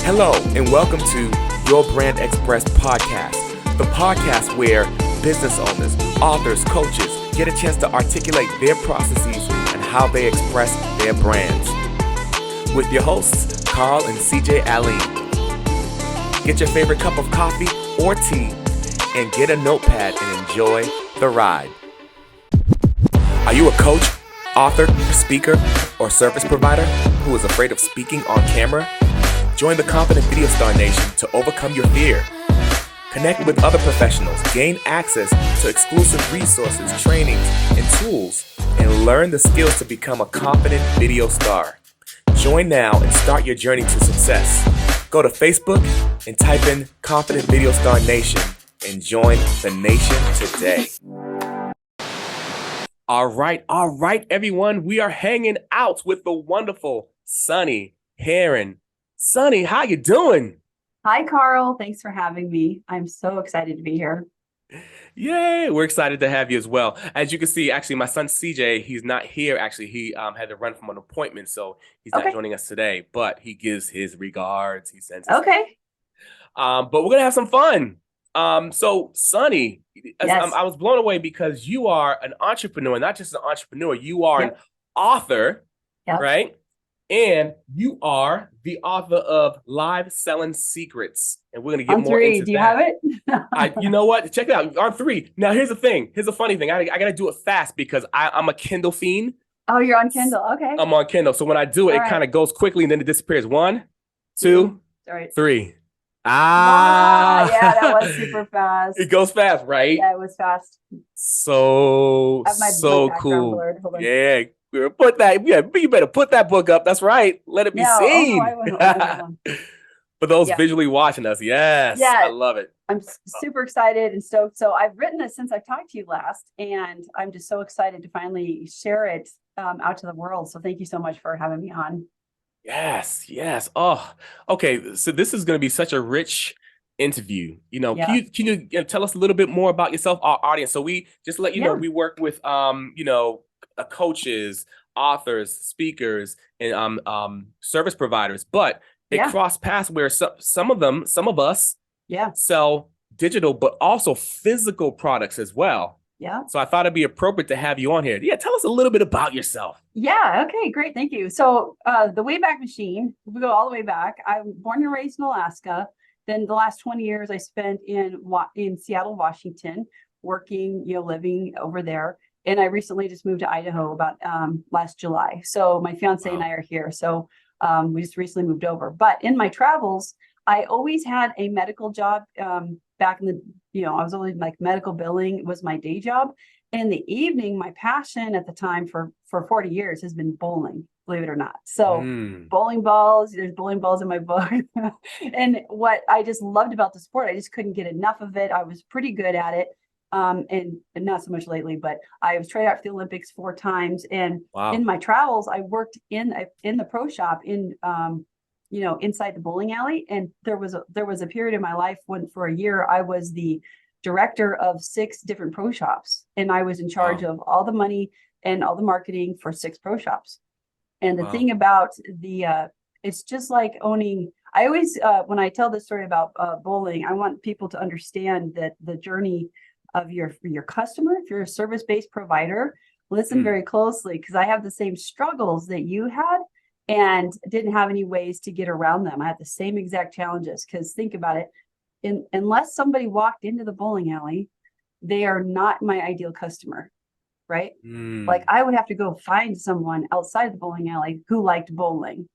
Hello, and welcome to Your Brand Express podcast, the podcast where business owners, authors, coaches get a chance to articulate their processes and how they express their brands. With your hosts, Carl and CJ Aline. Get your favorite cup of coffee or tea and get a notepad and enjoy the ride. Are you a coach, author, speaker, or service provider who is afraid of speaking on camera? Join the Confident Video Star Nation to overcome your fear. Connect with other professionals, gain access to exclusive resources, trainings, and tools, and learn the skills to become a confident video star. Join now and start your journey to success. Go to Facebook and type in Confident Video Star Nation and join the nation today. All right, everyone. We are hanging out with the wonderful Sunni Hearing. Sunni, how you doing? Hi, Carl. Thanks for having me. I'm so excited to be here. Yay, we're excited to have you as well. As you can see, actually, my son CJ, he's not here. Actually, he had to run from an appointment, so he's not joining us today. But he gives his regards. He sends. But we're gonna have some fun. So Sunni, Yes. I was blown away because you are an entrepreneur, not just an entrepreneur. You are an author, right? And you are the author of Live Selling Secrets. And we're going to get more into that. Do you have it? You know what? Check it out. On 3. Now, here's the thing. Here's a funny thing. I got to do it fast because I'm a Kindle fiend. Oh, you're on Kindle. Okay. I'm on Kindle. So when I do it, it kind of goes quickly and then it disappears. 1, 2, 3. Yeah, that was super fast. It goes fast, right? Yeah, it was fast. So cool. Yeah. Put that, you better put that book up. That's right. Let it be seen. For those visually watching us, I love it. I'm super excited and stoked. So I've written this since I've talked to you last, and I'm just so excited to finally share it out to the world. So thank you so much for having me on. Yes. Oh, okay. So this is going to be such a rich interview. Can you tell us a little bit more about yourself, our audience? So we just let you know we work with coaches, authors, speakers, and service providers, but it crossed paths where some of us sell digital, but also physical products as well. Yeah. So I thought it'd be appropriate to have you on here. Yeah, tell us a little bit about yourself. Yeah. Okay, great. Thank you. So the Wayback Machine, we go all the way back. I'm born and raised in Alaska. Then the last 20 years I spent in Seattle, Washington, working, living over there. And I recently just moved to Idaho about last July. So my fiance and I are here. So we just recently moved over. But in my travels, I always had a medical job back in the, I was always like medical billing was my day job. And in the evening, my passion at the time for 40 years has been bowling, believe it or not. So bowling balls, there's bowling balls in my book. And what I just loved about the sport, I just couldn't get enough of it. I was pretty good at it. And not so much lately, but I was tried out for the Olympics 4 times. And in my travels, I worked in the pro shop inside the bowling alley. And there was a period in my life when for a year, I was the director of 6 different pro shops. And I was in charge of all the money and all the marketing for 6 pro shops. And the thing about it's just like owning, I always, when I tell this story about bowling, I want people to understand that the journey of your customer, if you're a service-based provider, listen very closely, because I have the same struggles that you had and didn't have any ways to get around them. I had the same exact challenges, because think about it, unless somebody walked into the bowling alley, they are not my ideal customer, right? Like I would have to go find someone outside the bowling alley who liked bowling.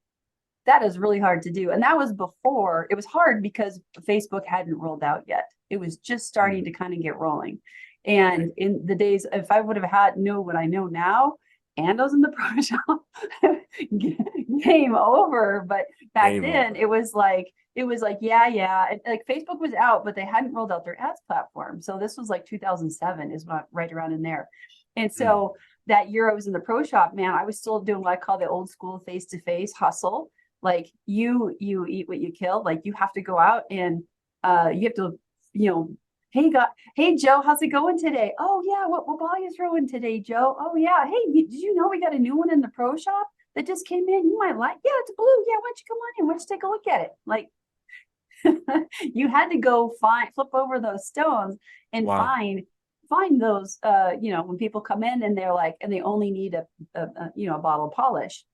That is really hard to do. And that was before, it was hard because Facebook hadn't rolled out yet. It was just starting to kind of get rolling. And in the days, if I would have known what I know now, and I was in the pro shop, game over. But back then it was like, yeah. And like Facebook was out, but they hadn't rolled out their ads platform. So this was like 2007 is right around in there. And so that year I was in the pro shop, man, I was still doing what I call the old school face-to-face hustle. Like you eat what you kill. Like you have to go out and you have to, hey Joe, how's it going today? Oh yeah, what ball you throwing today, Joe? Oh yeah, hey, did you know we got a new one in the pro shop? that just came in. You might like, yeah, it's blue. Yeah, why don't you come on in? Why don't you take a look at it? Like, you had to go flip over those stones and Wow. find those, when people come in and they're like, and they only need a bottle of polish,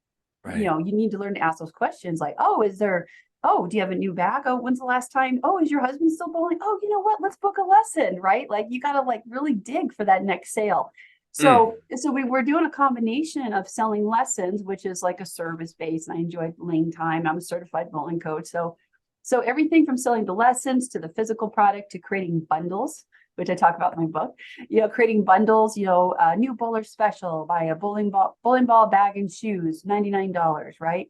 Right. you need to learn to ask those questions like, do you have a new bag? Oh, when's the last time? Oh, is your husband still bowling? Oh, you know what? Let's book a lesson, right? Like you got to like really dig for that next sale. Mm. So we were doing a combination of selling lessons, which is like a service base. And I enjoyed lane time. I'm a certified bowling coach. So everything from selling the lessons to the physical product to creating bundles, which I talk about in my book, creating bundles, new bowler special, buy a bowling ball bag and shoes, $99, right?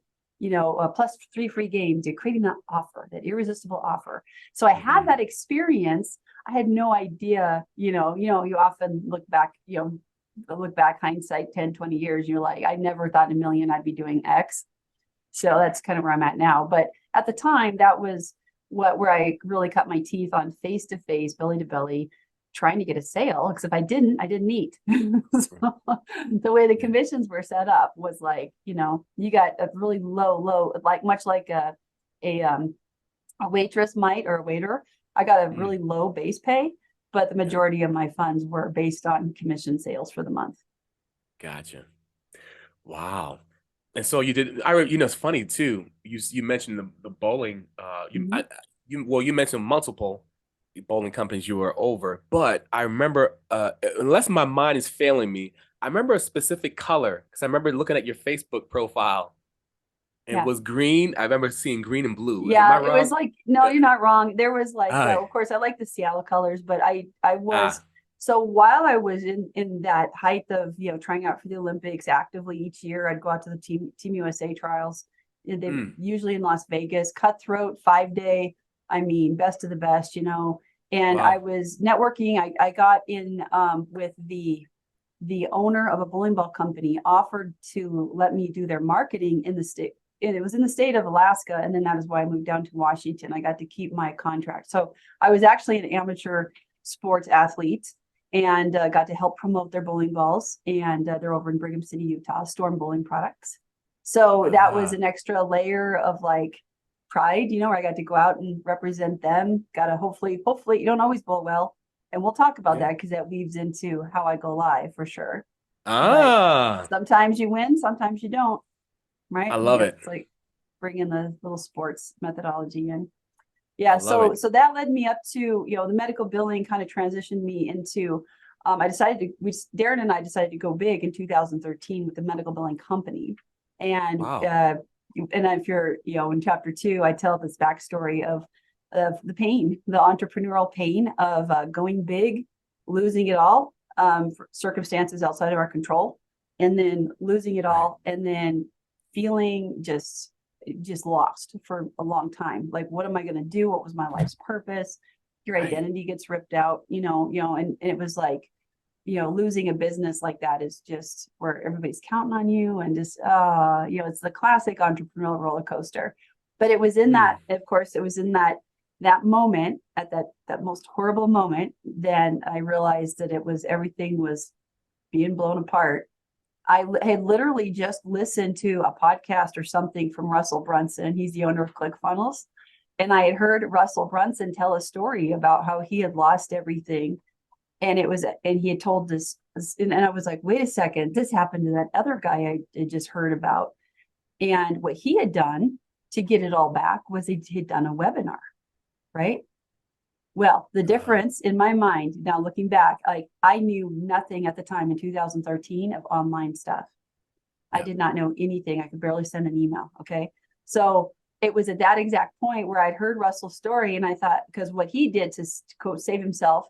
Plus 3 free games, you're creating that offer, that irresistible offer. So I had that experience. I had no idea, you often look back hindsight 10, 20 years, you're like, I never thought in a million I'd be doing X. So that's kind of where I'm at now. But at the time, that was where I really cut my teeth on face to face, belly to belly, trying to get a sale. Because if I didn't eat. So the way the commissions were set up was like, you got a really low, like much like a waitress might or a waiter. I got a really low base pay, but the majority of my funds were based on commission sales for the month. Gotcha. Wow. And so you did. It's funny too. You mentioned the bowling. You mentioned multiple bowling companies you were over, but I remember, unless my mind is failing me, I remember a specific color because I remember looking at your Facebook profile and it Yeah. was green. I remember seeing green and blue. Am I Yeah, it was wrong? like, no, you're not wrong. There was like, Uh, of course, I like the Seattle colors, but I was, ah, so while I was in that height of, trying out for the Olympics actively each year, I'd go out to the Team USA trials. They usually in Las Vegas, cutthroat 5-day. I mean, best of the best, and I wow. was networking. I got in with the owner of a bowling ball company offered to let me do their marketing in the state. And it was in the state of Alaska. And then that is why I moved down to Washington. I got to keep my contract. So I was actually an amateur sports athlete and got to help promote their bowling balls. And they're over in Brigham City, Utah, Storm Bowling Products. So that was an extra layer of like pride, where I got to go out and represent them. Got to hopefully, you don't always bowl well. And we'll talk about that because that weaves into how I go live for sure. But Ah, sometimes you win, sometimes you don't, I right? love it. It's like bringing the little sports methodology in. I Yeah, love so it. so that led me up to, the medical billing kind of transitioned me into Darren and I decided to go big in 2013 with the medical billing company. And Wow. if you're, in chapter 2, I tell this backstory of the pain, the entrepreneurial pain of going big, losing it all for circumstances outside of our control, and then losing it Right. all, and then feeling just lost for a long time. Like, what am I going to do? What was my life's purpose? Your Right. identity gets ripped out, and it was like, losing a business like that is just where everybody's counting on you and just, it's the classic entrepreneurial roller coaster. But it was in that, of course, it was in that moment, at that most horrible moment, then I realized that everything was being blown apart. I had literally just listened to a podcast or something from Russell Brunson. He's the owner of ClickFunnels. And I had heard Russell Brunson tell a story about how he had lost everything. And he had told this, and I was like, wait a second, this happened to that other guy I had just heard about. And what he had done to get it all back was he'd done a webinar, right? Well, the difference in my mind, now looking back, like I knew nothing at the time in 2013 of online stuff. I did not know anything. I could barely send an email. Okay. So it was at that exact point where I'd heard Russell's story. And I thought, because what he did to quote, save himself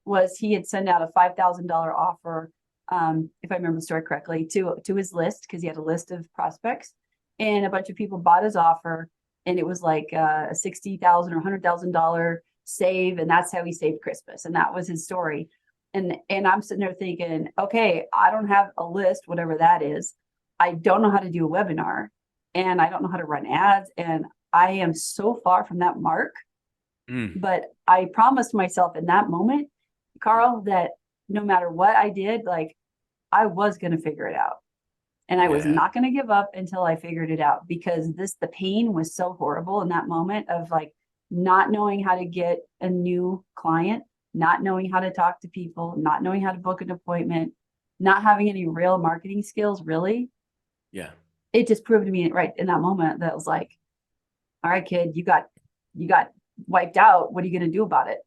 was he had sent out a $5,000 offer, if I remember the story correctly, to his list, because he had a list of prospects, and a bunch of people bought his offer. And it was like a $60,000 or $100,000 save. And that's how he saved Christmas. And that was his story. And I'm sitting there thinking, okay, I don't have a list, whatever that is. I don't know how to do a webinar, and I don't know how to run ads. And I am so far from that mark. But I promised myself in that moment, Carl, that no matter what I did, like I was going to figure it out. And I was Yeah. not going to give up until I figured it out, because the pain was so horrible in that moment of like not knowing how to get a new client, not knowing how to talk to people, not knowing how to book an appointment, not having any real marketing skills, really. Yeah. It just proved to me right in that moment that was like, all right, kid, you got wiped out. What are you going to do about it?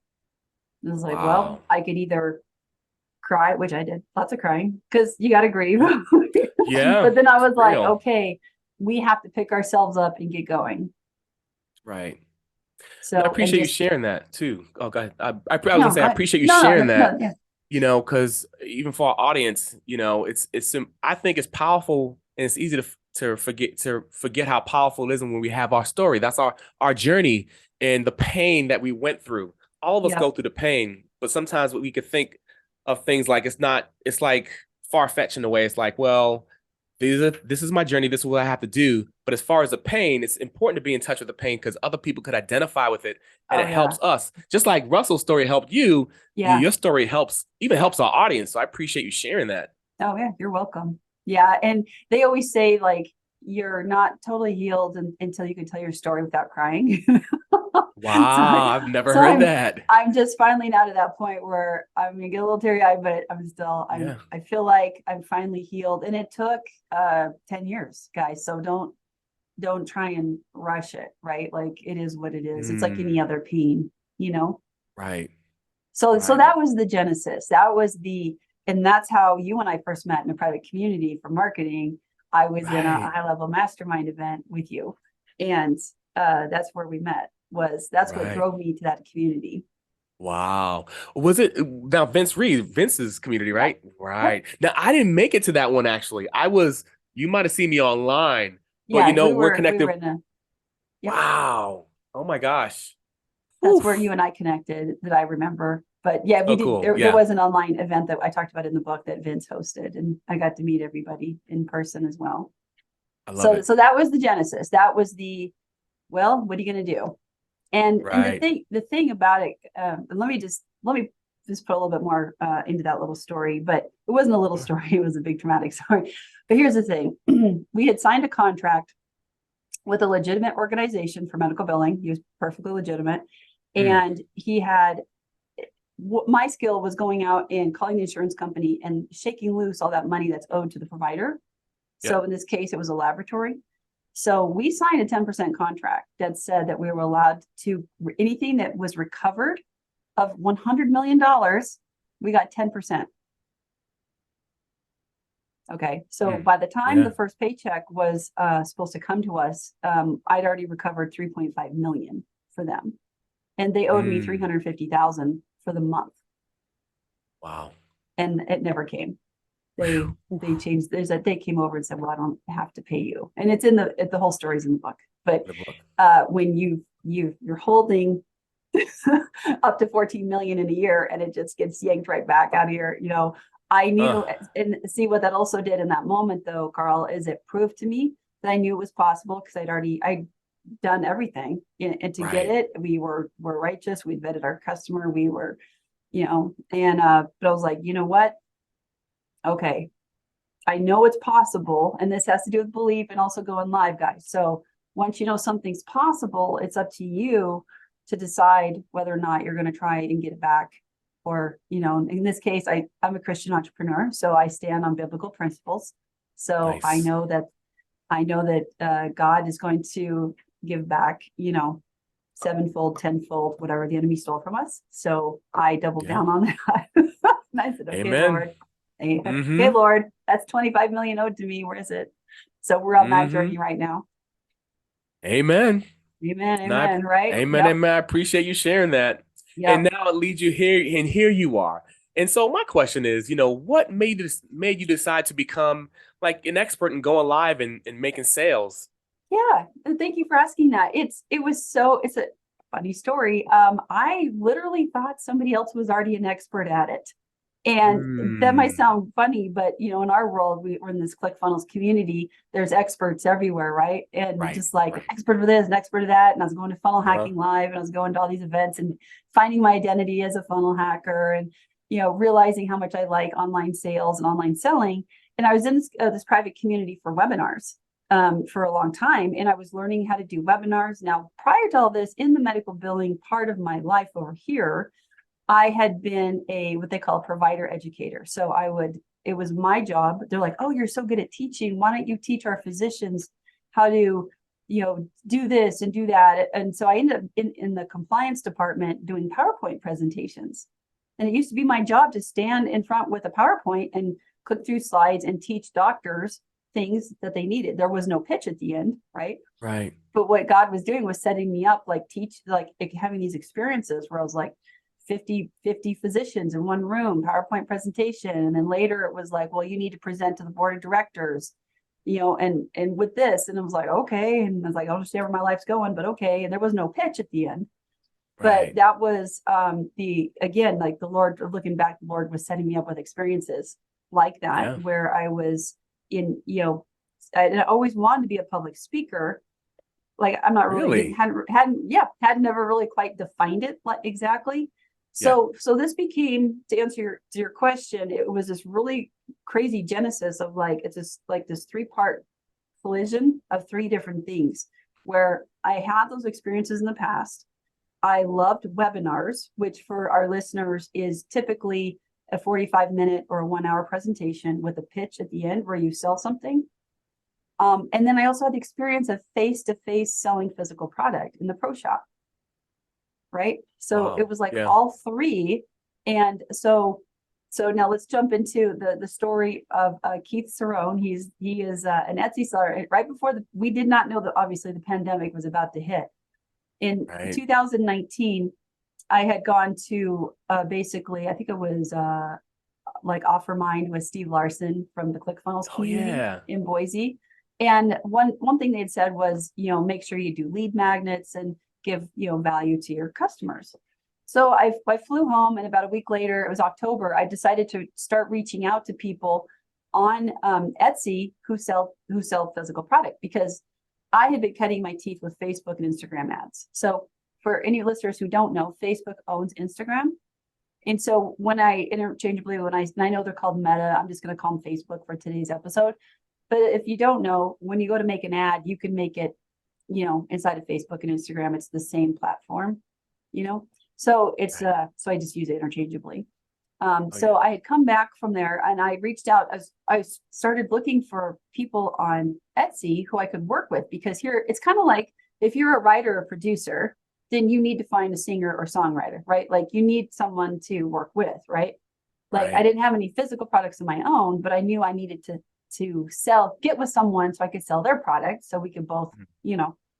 And I was like, Wow. well, I could either cry, which I did, lots of crying, because you got to grieve. Yeah. But then I was like, Real. okay, we have to pick ourselves up and get going. Right. And I So, and appreciate you just, sharing that too. Oh, God. I was gonna no, say, I appreciate you no, sharing that, yeah. because even for our audience, I think it's powerful, and it's easy to forget how powerful it is when we have our story. That's our journey and the pain that we went through. All of us Yeah. go through the pain, but sometimes we could think of things like it's like far-fetched in a way. It's like, well, this is my journey. This is what I have to do. But as far as the pain, it's important to be in touch with the pain because other people could identify with it, and Oh, it yeah. helps us. Just like Russell's story helped you, Yeah. your story helps our audience. So I appreciate you sharing that. Oh, yeah. You're welcome. Yeah. And they always say, like, you're not totally healed until you can tell your story without crying. So, Wow, I've never so heard that. I'm just finally now to that point where I'm gonna get a little teary eyed, but Yeah. I feel like I'm finally healed. And it took 10 years, guys. So don't try and rush it, right? Like, it is what it is. It's like any other pain, you know? Right. So Right. that was the genesis. And that's how you and I first met in a private community for marketing. I was in a Right. high level mastermind event with you. And that's where we met. That's what Right. drove me to that community. Wow. Was it now Vince's community, Yep. right? Yep. Right. Now I didn't make it to that one actually. You might have seen me online, but Yeah, we're we were connected. in a, yep. Wow. Oh my gosh. That's where you Oof. and I connected, that I remember. But yeah, we So did. cool. There Yeah. was an online event that I talked about in the book that Vince hosted, and I got to meet everybody in person as well. I love So it. that was the genesis. That was well, what are you going to do? And Right. the thing about it, let me just put a little bit more into that little story. But it wasn't a little story; it was a big traumatic story. But here's the thing: we had signed a contract with a legitimate organization for medical billing. He was perfectly legitimate, Mm. and he had my skill was going out and calling the insurance company and shaking loose all that money that's owed to the provider. So Yep. in this case, it was a laboratory. So we signed a 10% contract that said that we were allowed to, anything that was recovered of $100 million, we got 10%. Okay. So Mm. by the time the Yeah. first paycheck was supposed to come to us, I'd already recovered 3.5 million for them. And they owed me Mm. 350,000 for the month. Wow. And it never came. They changed. They came over and said, well, I don't have to pay you. And it's in the whole story's in the book. But The book. when you're holding up to 14 million in a year and it just gets yanked right back out of your, I knew. And see what that also did in that moment though, Carl, is it proved to me that I knew it was possible, because I'd done everything, and to get Right. it, we're righteous. We'd vetted our customer. We were, and but I was like, you know what? Okay, I know it's possible, and this has to do with belief and also going live, guys. So once you know something's possible, it's up to you to decide whether or not you're going to try and get it back. Or, in this case, I'm a Christian entrepreneur, so I stand on biblical principles. So Nice. I know that God is going to give back, sevenfold, tenfold, whatever the enemy stole from us. So I doubled Yeah. down on that. And I said, okay, Amen. Lord. Okay, Mm-hmm. Lord, that's 25 million owed to me. Where is it? So we're on that Mm-hmm. journey right now. Amen. Amen. And I, Amen. Right? amen, Yep. amen. I appreciate you sharing that. And Yep. now it leads you here, and here you are. And so my question is, what made you decide to become like an expert in going live and making sales? Yeah. And thank you for asking that. It's a funny story. I literally thought somebody else was already an expert at it. And that might Mm. sound funny, but in our world, we're in this ClickFunnels community. There's experts everywhere, right? And Right, just like an right. expert for this, an expert of that. And I was going to Funnel Uh-huh. Hacking Live, and I was going to all these events and finding my identity as a funnel hacker, and realizing how much I like online sales and online selling. and I was in this private community for webinars for a long time, and I was learning how to do webinars. Now, prior to all this, in the medical billing part of my life over here, I had been what they call a provider educator. So it was my job. They're like, oh, you're so good at teaching. Why don't you teach our physicians how to, do this and do that? And so I ended up in the compliance department doing PowerPoint presentations. And it used to be my job to stand in front with a PowerPoint and click through slides and teach doctors things that they needed. There was no pitch at the end, right? Right. But what God was doing was setting me up, having these experiences where I was like 50 physicians in one room, PowerPoint presentation. And then later it was like, well, you need to present to the board of directors, and with this. And I was like, okay. And I was like, I'll understand where my life's going, but okay. And there was no pitch at the end. Right. But that was like the Lord, looking back, the Lord was setting me up with experiences like that, where I was in, I always wanted to be a public speaker. Like, I'm not really, hadn't never really quite defined it exactly. So this became, to answer your question, it was this really crazy genesis of this 3-part collision of 3 different things, where I had those experiences in the past. I loved webinars, which for our listeners is typically a 45-minute or a 1-hour presentation with a pitch at the end where you sell something. And then I also had the experience of face-to-face selling physical product in the pro shop. Right. So it was all 3. And so now let's jump into the story of Keith Cerrone. He is an Etsy seller. Right before we did not know that obviously the pandemic was about to hit. In 2019, I had gone to basically, I think it was OfferMind with Steve Larson from the ClickFunnels community in Boise. And one thing they had said was, make sure you do lead magnets and give, value to your customers. So I flew home, and about a week later, it was October, I decided to start reaching out to people on Etsy who sell physical product, because I had been cutting my teeth with Facebook and Instagram ads. So for any listeners who don't know, Facebook owns Instagram. And so when I know they're called Meta, I'm just going to call them Facebook for today's episode. But if you don't know, when you go to make an ad, you can make it, inside of Facebook and Instagram. It's the same platform, so it's, so I just use it interchangeably. So I had come back from there, and I reached out as I started looking for people on Etsy who I could work with, because here it's kind of like, if you're a writer or producer, then you need to find a singer or songwriter, right? Like, you need someone to work with, right? Like, I didn't have any physical products of my own, but I knew I needed to get with someone so I could sell their product, so we could both,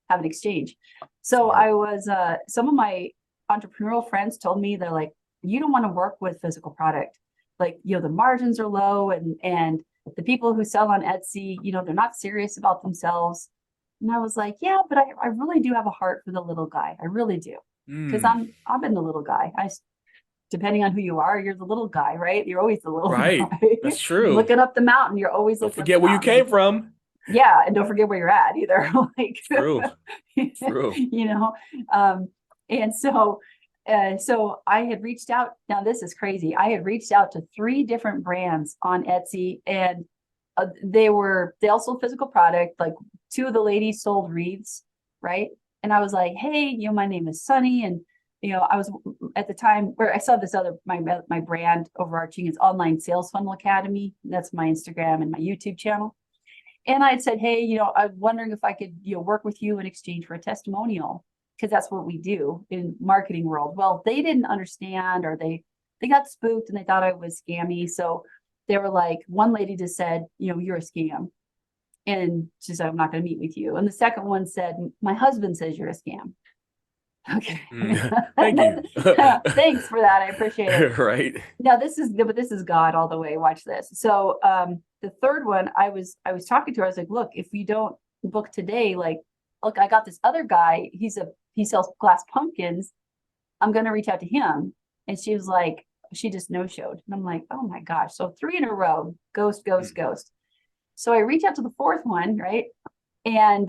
have an exchange. So I was, some of my entrepreneurial friends told me, they're like, you don't want to work with physical product. Like, the margins are low, and the people who sell on Etsy, they're not serious about themselves. And I was like, yeah, but I really do have a heart for the little guy. I really do. Because I've been the little guy. Depending on who you are, you're the little guy, right? You're always the little guy. That's true. Looking up the mountain, you're always don't forget where you came from. Yeah, and don't forget where you're at either. True. And so I had reached out. Now this is crazy. I had reached out to 3 different brands on Etsy, and they all sold physical product. Like, 2 of the ladies sold wreaths, right? And I was like, hey, my name is Sunny, and I was at the time where I saw this other, my brand overarching is Online Sales Funnel Academy. That's my Instagram and my YouTube channel. And I had said, hey, I'm wondering if I could, work with you in exchange for a testimonial, because that's what we do in marketing world. Well, they didn't understand, or they got spooked and they thought I was scammy. So they were like, one lady just said, you're a scam. And she said, I'm not going to meet with you. And the second one said, my husband says you're a scam. Okay. Thank you. Thanks for that. I appreciate it. Right. Now this is God all the way. Watch this. So the third one, I was talking to her. I was like, look, if you don't book today, like, look, I got this other guy. He sells glass pumpkins. I'm going to reach out to him. And she was like, she just no-showed. And I'm like, oh my gosh. So 3 in a row, ghost. So I reached out to the 4th one, right? And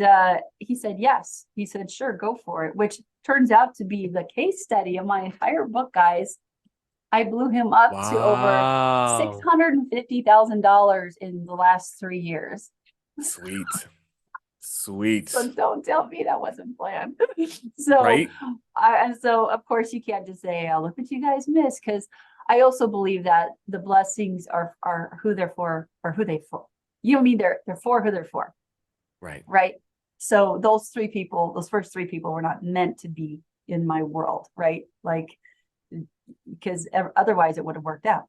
he said, yes. He said, sure, go for it, which turns out to be the case study of my entire book, guys. I blew him up to over Wow. $650,000 in the last 3 years. Sweet. So Sweet. don't tell me that wasn't planned. So, Right? and so of course you can't just say, "Oh, look what you guys missed," because I also believe that the blessings are who they're for, or who they for. You know what I mean? They're for who they're for, Right. right? So those three people, those first three people, were not meant to be in my world, right? Like, because otherwise it would have worked out.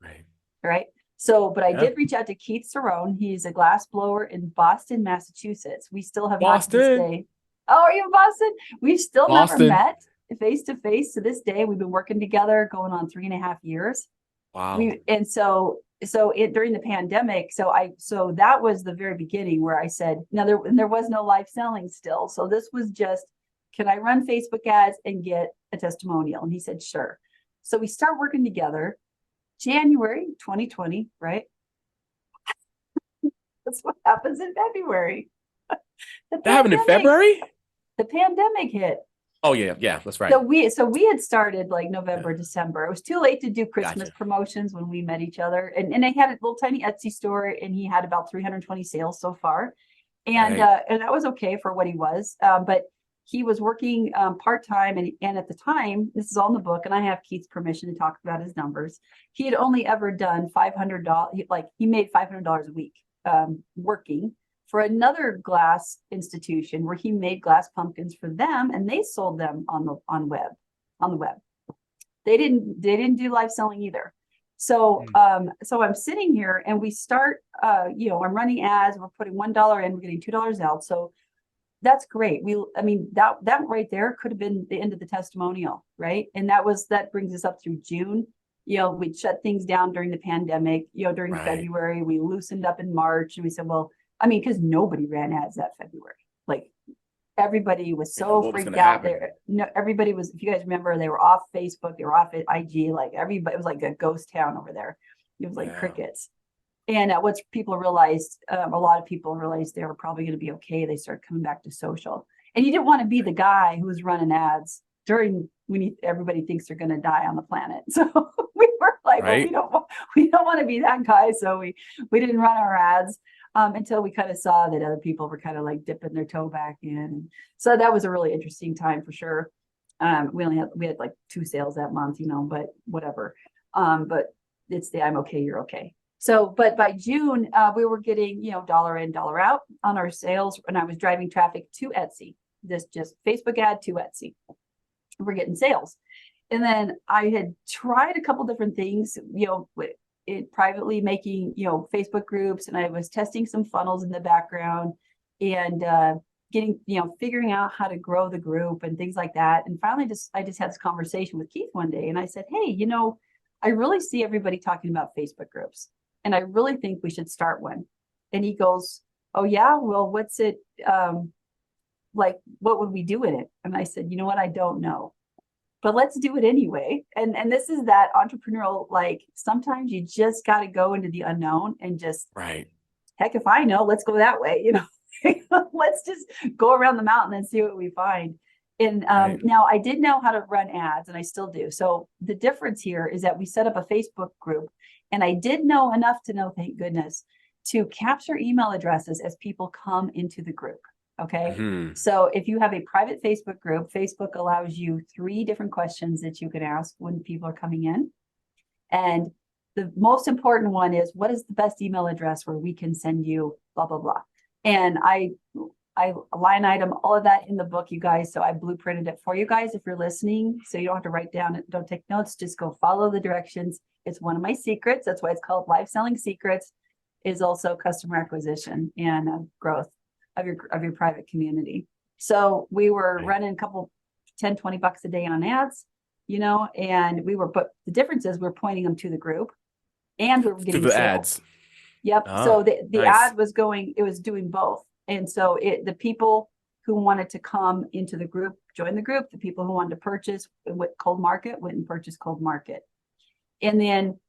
Right. Right. So, but I Yeah. did reach out to Keith Cerrone. He's a glass blower in Boston, Massachusetts. We still have not to this Boston. day. Oh, are you in Boston? We've still never Boston. met face to face to this day. We've been working together going on 3.5 years. Wow. During the pandemic, so that was the very beginning where I said, now there was no live selling still. So this was just, can I run Facebook ads and get a testimonial? And he said, sure. So we start working together. January 2020, right? That's what happens in February. The That happened in pandemic, February? the pandemic hit. Oh yeah, yeah, that's right. So we had started like November, December. It was too late to do Christmas Gotcha. promotions when we met each other. And I had a little tiny Etsy store, and he had about 320 sales so far. And Right. and that was okay for what he was. But he was working part-time, and at the time, this is all in the book, and I have Keith's permission to talk about his numbers. He had only ever done $500, like he made $500 a week working for another glass institution where he made glass pumpkins for them, and they sold them on the web. They didn't do live selling either. So so I'm sitting here, and we start I'm running ads, we're putting $1 in, we're getting $2 out. So that's great. That right there could have been the end of the testimonial, right? And that brings us up through June. We'd shut things down during the pandemic. During Right. February, we loosened up in March, and we said, well, because nobody ran ads that February. Like, everybody was so what was freaked gonna out happen? there. No, everybody was, if you guys remember, they were off Facebook, they were off at IG, like everybody, it was like a ghost town over there. It was like Yeah. crickets. And once people realized, a lot of people realized they were probably going to be okay, they started coming back to social. And you didn't want to be the guy who was running ads during when everybody thinks they're going to die on the planet. So we were like, Right. well, we don't want to be that guy. So we didn't run our ads until we kind of saw that other people were kind of like dipping their toe back in. So that was a really interesting time for sure. We had like 2 sales that month, but whatever. But it's the I'm okay, you're okay. So, but by June, we were getting, dollar in, dollar out on our sales, and I was driving traffic to Etsy. This just Facebook ad to Etsy. We're getting sales. And then I had tried a couple different things, privately making, Facebook groups, and I was testing some funnels in the background and figuring out how to grow the group and things like that. And finally, I just had this conversation with Keith one day, and I said, hey, I really see everybody talking about Facebook groups, and I really think we should start one. And he goes, oh yeah, well, what's it like? What would we do in it? And I said, you know what? I don't know, but let's do it anyway. And this is that entrepreneurial, like, sometimes you just got to go into the unknown and just, Right. heck, if I know, let's go that way. Let's just go around the mountain and see what we find. And Right. now I did know how to run ads, and I still do. So the difference here is that we set up a Facebook group, and I did know enough to know, thank goodness, to capture email addresses as people come into the group. Okay. Mm-hmm. So if you have a private Facebook group, Facebook allows you 3 different questions that you can ask when people are coming in. And the most important one is, what is the best email address where we can send you blah, blah, blah. And I line item all of that in the book, you guys. So I blueprinted it for you guys if you're listening. So you don't have to write down, don't take notes, just go follow the directions. It's one of my secrets. That's why it's called Live Selling Secrets, is also customer acquisition and growth of your private community. So we were running a couple, 10, 20 bucks a day on ads, and but the difference is we're pointing them to the group, and we were getting Through the sales. ads. Yep. Oh, so the nice. ad was doing both. And so the people who wanted to come into the group, join the group. The people who wanted to purchase with cold market went and purchased cold market. And then,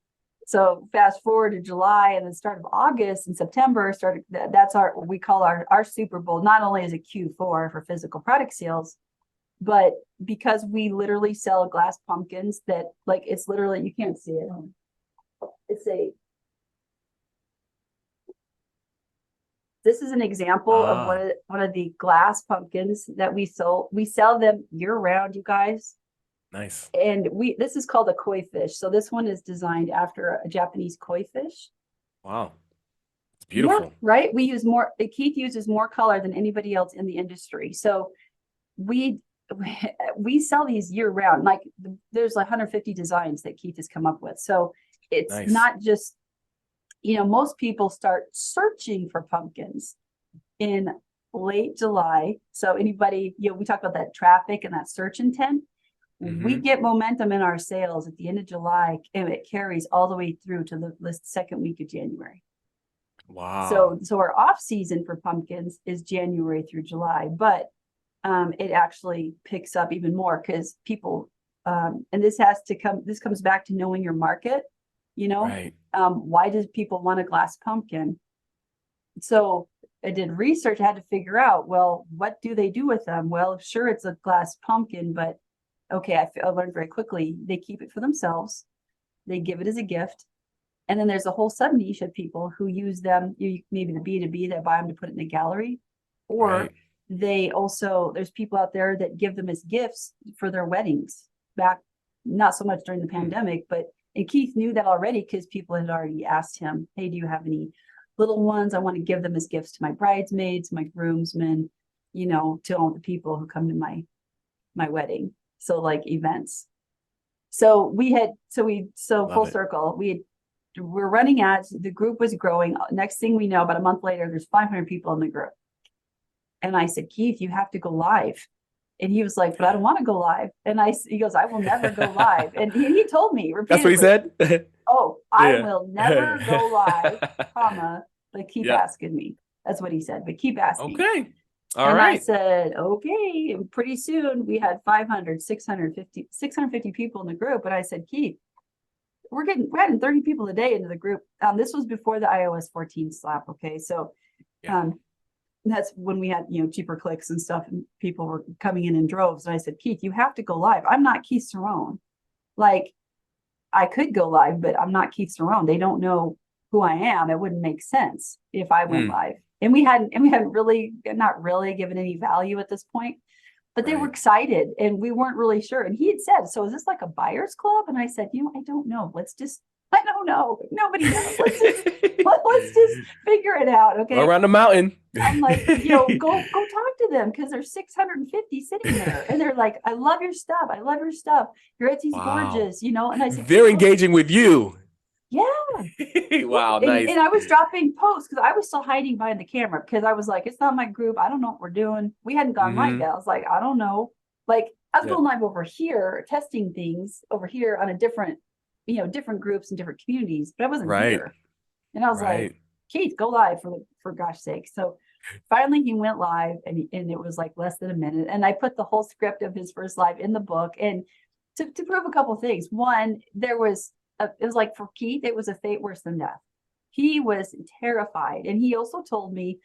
so fast forward to July, and the start of August and September started. That's we call our Super Bowl. Not only is it Q4 for physical product sales, But because we literally sell glass pumpkins that like, it's literally, you can't see it. This is an example of one of the glass pumpkins that we sold. We sell them year round, you guys. Nice. And this is called a koi fish. So this one is designed after a Japanese koi fish. Wow. It's beautiful. Yeah, right? Keith uses more color than anybody else in the industry. So we sell these year round. Like there's like 150 designs that Keith has come up with. So it's not just, most people start searching for pumpkins in late July. So anybody, we talk about that traffic and that search intent. Mm-hmm. We get momentum in our sales at the end of July, and it carries all the way through to the second week of January. Wow. So our off season for pumpkins is January through July, but it actually picks up even more because people, and this comes back to knowing your market, Right. Why does people want a glass pumpkin? So I did research. I had to figure out, well, what do they do with them? Well, sure, it's a glass pumpkin, but okay, I learned very quickly, they keep it for themselves. They give it as a gift. And then there's a whole sub niche of people who use them, maybe the B2B that buy them to put it in a gallery, or there's people out there that give them as gifts for their weddings back, not so much during the pandemic, and Keith knew that already because people had already asked him, hey, do you have any little ones? I want to give them as gifts to my bridesmaids, my groomsmen, to all the people who come to my wedding. So like events. So full circle, we're running ads. The group was growing. Next thing we know, about a month later, there's 500 people in the group. And I said, Keith, you have to go live. And he was like, but I don't want to go live. And he goes, I will never go live. And he told me repeatedly. That's what he said? I will never go live, but keep asking me. That's what he said, but keep asking. Okay. All right. I said, okay. And pretty soon we had 650 people in the group. And I said, Keith, we're adding 30 people a day into the group. This was before the iOS 14 slap. Okay. So, that's when we had, cheaper clicks and stuff, and people were coming in droves. And I said, Keith, you have to go live. I'm not Keith Cerrone. Like, I could go live, but I'm not Keith Cerrone. They don't know who I am. It wouldn't make sense if I went live. And we hadn't really, not really given any value at this point, but they were excited and we weren't really sure. And he had said, so is this like a buyer's club? And I said, I don't know. I don't know. Nobody knows. Let's just figure it out. Okay. Go around the mountain. I'm like, go talk to them because there's 650 sitting there. And they're like, I love your stuff. I love your stuff. Your Etsy's gorgeous, And I said, they're engaging with you. Yeah. Wow. Nice. And I was dropping posts because I was still hiding behind the camera because I was like, it's not my group. I don't know what we're doing. We hadn't gone live yet. I was like, I don't know. Like I was going live over here, testing things over here on a different groups and different communities, but I wasn't here. And I was like, Keith, go live for gosh sake. So finally he went live and it was like less than a minute. And I put the whole script of his first live in the book. And to prove a couple of things. One, it was like for Keith, it was a fate worse than death. He was terrified. And he also told me,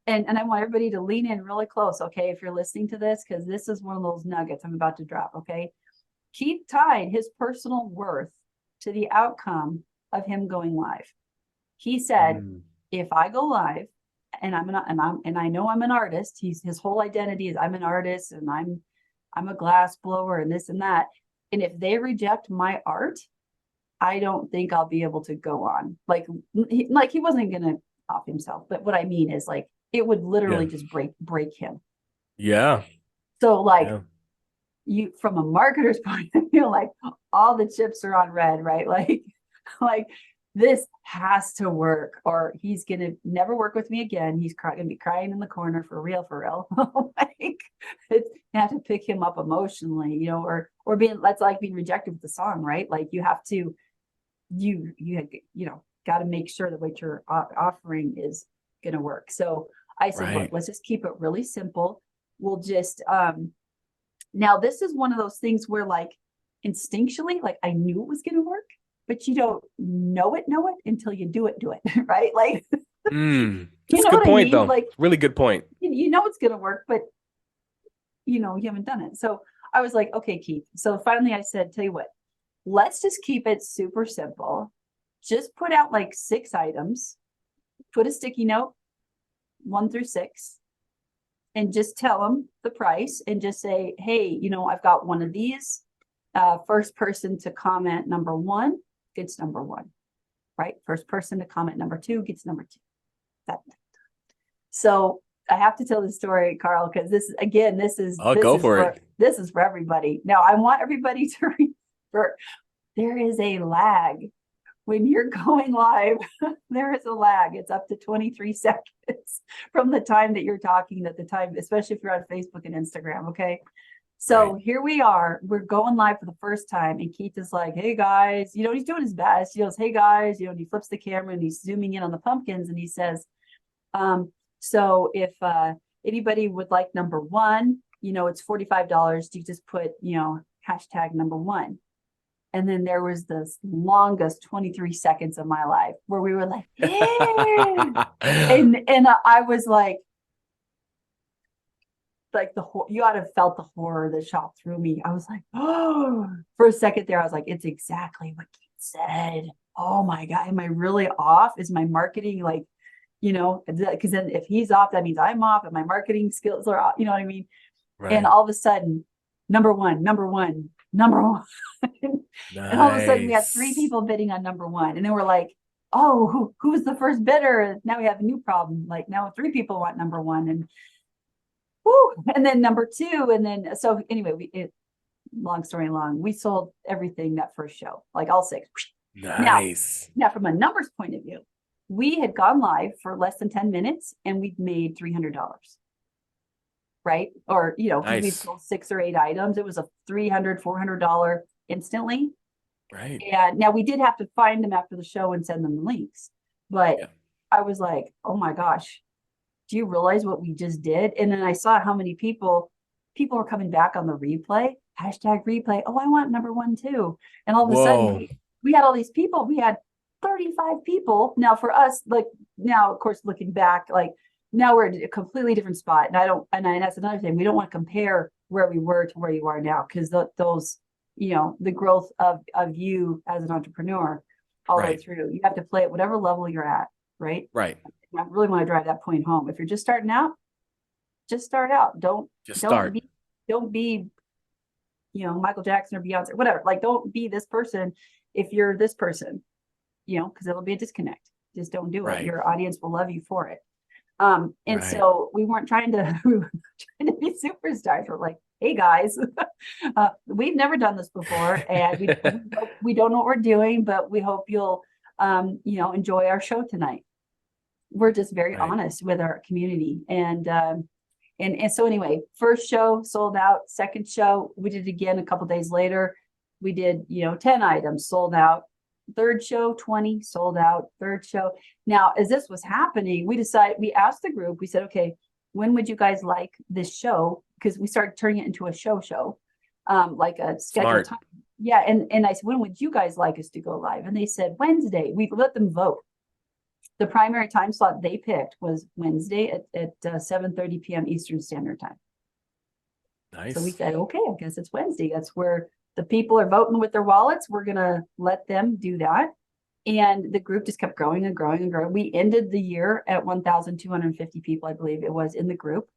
and I want everybody to lean in really close. Okay. If you're listening to this, because this is one of those nuggets I'm about to drop. Okay. Keith tied his personal worth to the outcome of him going live. He said, if I go live and I know I'm an artist, his whole identity is I'm an artist and I'm a glass blower and this and that. And if they reject my art, I don't think I'll be able to go on. Like he wasn't going to off himself. But what I mean is like, it would literally just break him. Yeah. So you, from a marketer's point of view, like all the chips are on red, right? Like this has to work or he's going to never work with me again. He's going to be crying in the corner for real. Like you have to pick him up emotionally, or that's like being rejected with the song, right? Like you have to, got to make sure that what you're offering is going to work. So I said, look, let's just keep it really simple. We'll just, now this is one of those things where like instinctually, like I knew it was going to work, but you don't know it until you do it, right? Like, that's a good point though. Like really good point. You know, it's going to work, but you haven't done it. So I was like, okay, Keith. So finally I said, tell you what, let's just keep it super simple. Just put out like 6 items, put a sticky note, 1 through 6, and just tell them the price and just say, hey, I've got one of these. First person to comment number 1 gets number 1, right? First person to comment number 2 gets number 2. So I have to tell the story, Carl, because this is for everybody. Now I want everybody to remember there is a lag when you're going live. There is a lag. It's up to 23 seconds from the time that you're talking to the time, especially if you're on Facebook and Instagram. Okay. So Here we are, we're going live for the first time. And Keith is like, hey guys, he's doing his best. He goes, hey guys, and he flips the camera and he's zooming in on the pumpkins. And he says, so if anybody would like number 1, it's $45. You just put, hashtag number 1. And then there was this longest 23 seconds of my life where we were like, yeah. and I was like you ought to have felt the horror that shot through me. I was like, oh, for a second there, I was like, it's exactly what Keith said. Oh my God, am I really off? Is my marketing because then if he's off, that means I'm off and my marketing skills are off, you know what I mean? Right. And all of a sudden, number one. And all of a sudden we had 3 people bidding on number 1. And then we're like, oh, who was the first bidder? Now we have a new problem. Like now 3 people want number 1 and then number 2. And then, so anyway, long story long, we sold everything that first show, like all 6. Nice. Now from a numbers point of view, we had gone live for less than 10 minutes and we'd made $300, right? Or, nice. We sold 6 or 8 items. It was a $300, $400 instantly. Right. And now we did have to find them after the show and send them the links. But I was like, oh my gosh, do you realize what we just did? And then I saw how many people were coming back on the replay, hashtag replay. Oh, I want number 1 too. And all of a sudden we had all these people. We had 35 people. Now for us, now, of course, looking back, now we're at a completely different spot. And that's another thing. We don't want to compare where we were to where you are now, because those, the growth of you as an entrepreneur all the way through, you have to play at whatever level you're at. Right. Right. I really want to drive that point home. If you're just starting out, just start out. Don't be, Michael Jackson or Beyonce, whatever. Don't be this person if you're this person, because it'll be a disconnect. Just don't do it. Your audience will love you for it. So we weren't trying to be superstars. We're like, hey guys, we've never done this before, and we don't know what we're doing, but we hope you'll enjoy our show tonight. We're just very honest with our community. And so anyway, first show sold out. Second show, we did it again a couple days later. We did, 10 items sold out. Third show, 20 sold out. Third show. Now, as this was happening, we asked the group, we said, okay, when would you guys like this show? Because we started turning it into a show, like a scheduled time. Yeah. And I said, when would you guys like us to go live? And they said, Wednesday. We let them vote. The primary time slot they picked was Wednesday at 7:30 p.m. Eastern Standard Time. Nice. So we said, okay, I guess it's Wednesday. That's where the people are voting with their wallets. We're going to let them do that. And the group just kept growing and growing and growing. We ended the year at 1,250 people, I believe it was, in the group.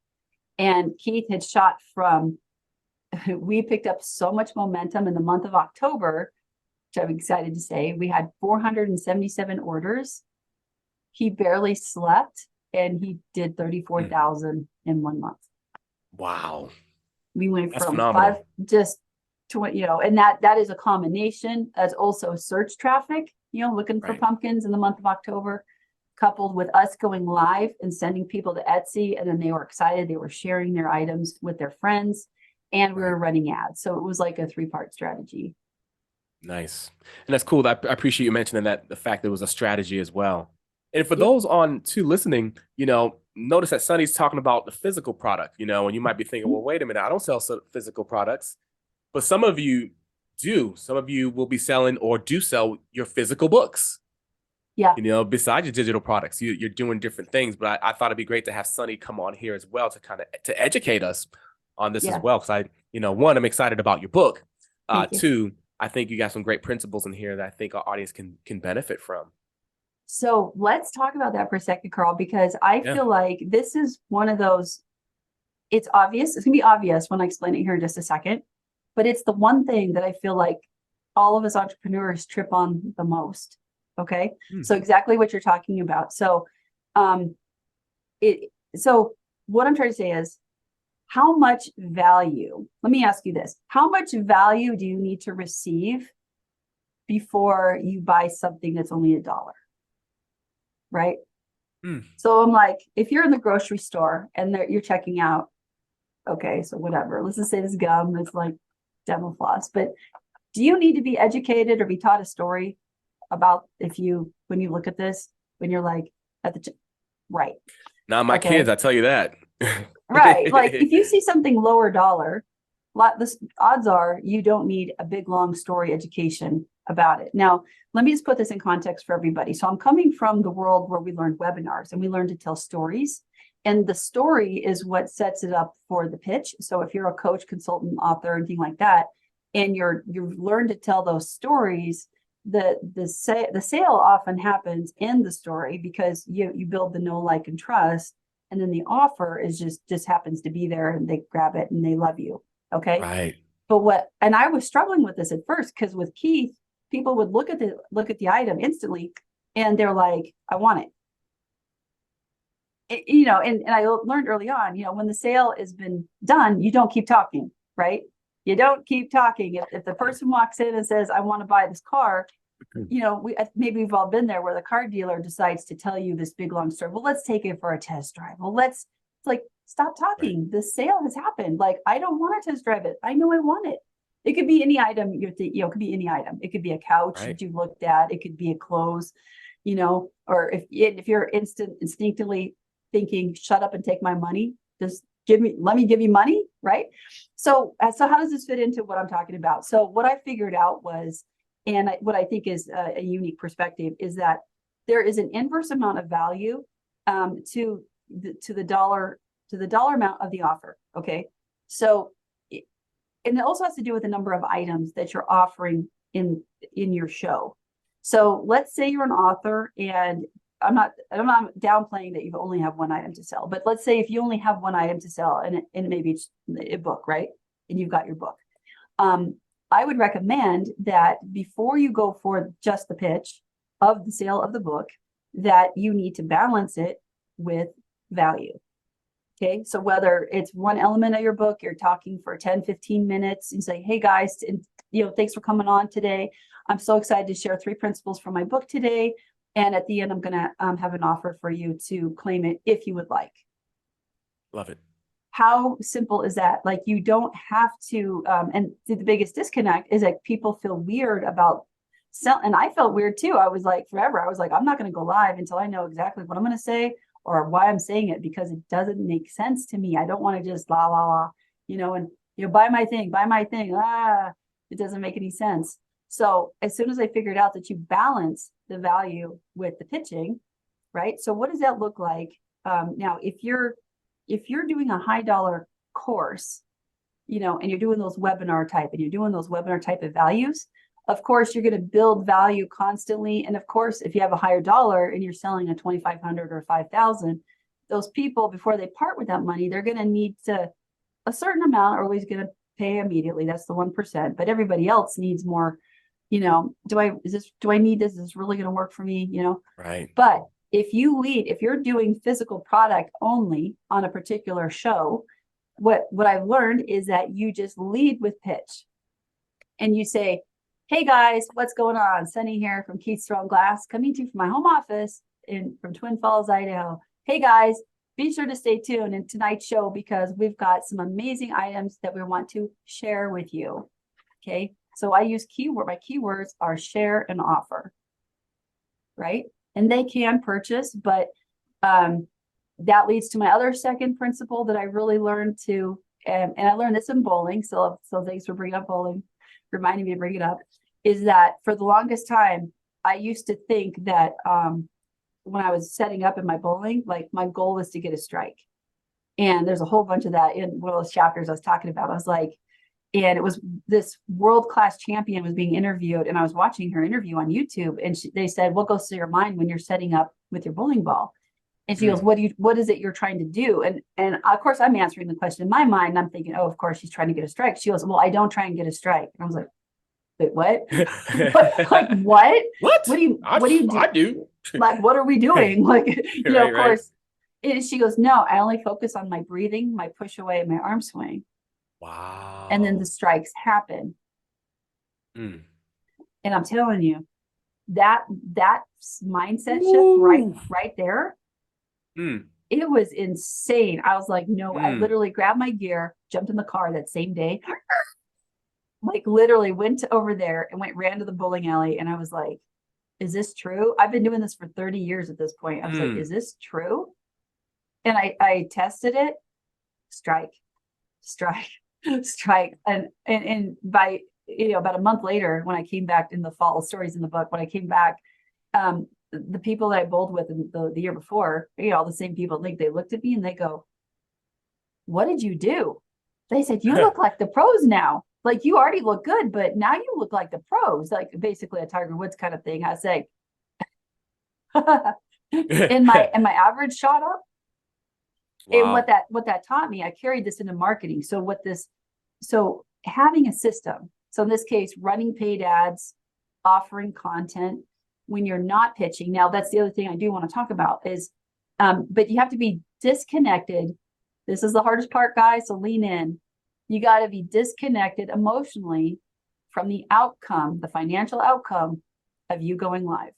And Keith had shot we picked up so much momentum in the month of October, which I'm excited to say. We had 477 orders. He barely slept, and he did 34,000 in 1 month. Wow. We went That's from phenomenal. 5 just to, and that is a combination as also search traffic, looking for pumpkins in the month of October, coupled with us going live and sending people to Etsy. And then they were excited. They were sharing their items with their friends, and we were running ads. So it was like a 3-part strategy. Nice. And that's cool. I appreciate you mentioning that, the fact that it was a strategy as well. And for those on to listening, notice that Sunni's talking about the physical product, and you might be thinking, well, wait a minute, I don't sell physical products, but some of you do. Some of you will be selling or do sell your physical books. Yeah. Besides your digital products, you're doing different things, but I thought it'd be great to have Sunni come on here as well to to educate us on this as Yeah. well. Cause one, I'm excited about your book. Thank you. Two, I think you got some great principles in here that I think our audience can benefit from. So let's talk about that for a second, Carl, because I Yeah. feel like this is one of those, it's obvious. It's gonna be obvious when I explain it here in just a second, but it's the one thing that I feel like all of us entrepreneurs trip on the most. Okay. So exactly what you're talking about. So, so what I'm trying to say is, how much value, let me ask you this, how much value do you need to receive before you buy something that's only $1? Right. So I'm like, if you're in the grocery store and you're checking out, okay, so whatever, let's just say this gum is like dental floss, but do you need to be educated or be taught a story about when you look at this, when you're like at the, right. Not my kids, I tell you that. Right. Like if you see something lower dollar, the odds are you don't need a big, long story education about it. Now, let me just put this in context for everybody. So I'm coming from the world where we learned webinars and we learned to tell stories. And the story is what sets it up for the pitch. So if you're a coach, consultant, author, anything like that, and you've learned to tell those stories, the sale often happens in the story because you build the know, like, and trust. And then the offer is just happens to be there and they grab it and they love you. Okay. Right. But and I was struggling with this at first because with Keith, people would look at the item instantly and they're like, I want it. And I learned early on, when the sale has been done, you don't keep talking, right? You don't keep talking. If the person walks in and says, I want to buy this car, maybe we've all been there where the car dealer decides to tell you this big long story. Well, let's take it for a test drive. Well, it's like, stop talking. Right. The sale has happened. Like, I don't want to test drive it. I know I want it. It could be any item it could be any item. It could be a couch that you looked at. It could be a clothes, or if you're instinctively thinking, shut up and take my money, just let me give you money. Right. So how does this fit into what I'm talking about? So what I figured out was, what I think is a unique perspective is that there is an inverse amount of value to the dollar amount of the offer. Okay. So, and it also has to do with the number of items that you're offering in your show. So let's say you're an author, and I'm not downplaying that you only have one item to sell, but let's say if you only have one item to sell and maybe it's a book, right? And you've got your book. I would recommend that before you go for just the pitch of the sale of the book, that you need to balance it with value. Okay. So whether it's one element of your book, you're talking for 10, 15 minutes and say, hey guys, thanks for coming on today. I'm so excited to share 3 principles from my book today. And at the end, I'm going to have an offer for you to claim it if you would like. Love it. How simple is that? Like, you don't have to, and the biggest disconnect is that people feel weird about selling. And I felt weird too. I was like, forever, I was like, I'm not going to go live until I know exactly what I'm going to say or why I'm saying it, because it doesn't make sense to me. I don't want to just la, la, la, buy my thing. It doesn't make any sense. So as soon as I figured out that you balance the value with the pitching, right? So what does that look like? Now, if you're doing a high dollar course, and you're doing those webinar type of values, of course, you're going to build value constantly. And of course, if you have a higher dollar and you're selling a 2,500 or 5,000, those people, before they part with that money, they're going to need a certain amount are always going to pay immediately. That's the 1%, but everybody else needs more. Do I need this? Is this really going to work for me? Right. But if you're doing physical product only on a particular show, what I've learned is that you just lead with pitch and you say, hey guys, what's going on? Sunni here from Keith Strong Glass, coming to you from my home office from Twin Falls, Idaho. Hey guys, be sure to stay tuned in tonight's show because we've got some amazing items that we want to share with you. Okay. So I use my keywords are share and offer, right? And they can purchase, but that leads to my other second principle that I really learned and I learned this in bowling. So thanks for bringing up bowling, reminding me to bring it up, is that for the longest time, I used to think that when I was setting up in my bowling, like my goal was to get a strike. And there's a whole bunch of that in one of those chapters I was talking about. I was like, and it was this world-class champion was being interviewed, and I was watching her interview on YouTube, and they said, what goes through your mind when you're setting up with your bowling ball? And she goes, what is it you're trying to do? And of course I'm answering the question in my mind. I'm thinking, oh, of course she's trying to get a strike. She goes, well, I don't try and get a strike. And I was like, wait, what? Like, what? What? What do you do? I do. Like, what are we doing? Like, you know, Right, of course. And she goes, no, I only focus on my breathing, my push away, and my arm swing. Wow. And then the strikes happen. And I'm telling you, that mindset shift right there, it was insane. I was like, no, I literally grabbed my gear, jumped in the car that same day, like literally went over there and ran to the bowling alley. And I was like, is this true? I've been doing this for 30 years at this point. I was like, is this true? And I tested it, strike. And by, you know, about a month later, when I came back in the fall, stories in the book, when I came back, the people that I bowled with the year before, you know, all the same people, like they looked at me and they go, what did you do? They said, you look like the pros now. Like, you already look good, but now you look like the pros, like basically a Tiger Woods kind of thing. I say, and my average shot up. Wow. And what that taught me, I carried this into marketing. So having a system. So in this case, running paid ads, offering content when you're not pitching. Now, that's the other thing I do want to talk about is, but you have to be disconnected. This is the hardest part, guys. So lean in. You got to be disconnected emotionally from the outcome, the financial outcome of you going live.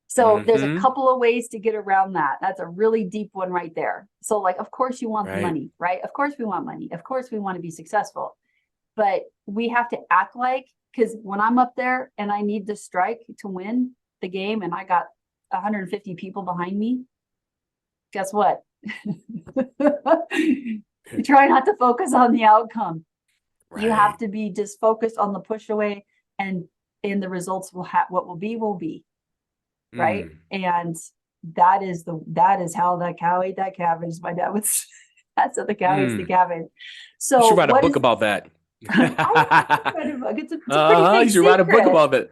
So there's a couple of ways to get around that. That's a really deep one right there. So like, of course you want the money, right? Of course we want money. Of course we want to be successful, but we have to act like, because when I'm up there and I need the strike to win the game and I got 150 people behind me, guess what? You try not to focus on the outcome. Right. You have to be just focused on the push away, and the results will have what will be. Right. And that is how that cow ate that cabbage. My dad was, that's how the cow eats the cabbage. So you should write a book about that. It's a pretty big you should write a book about that.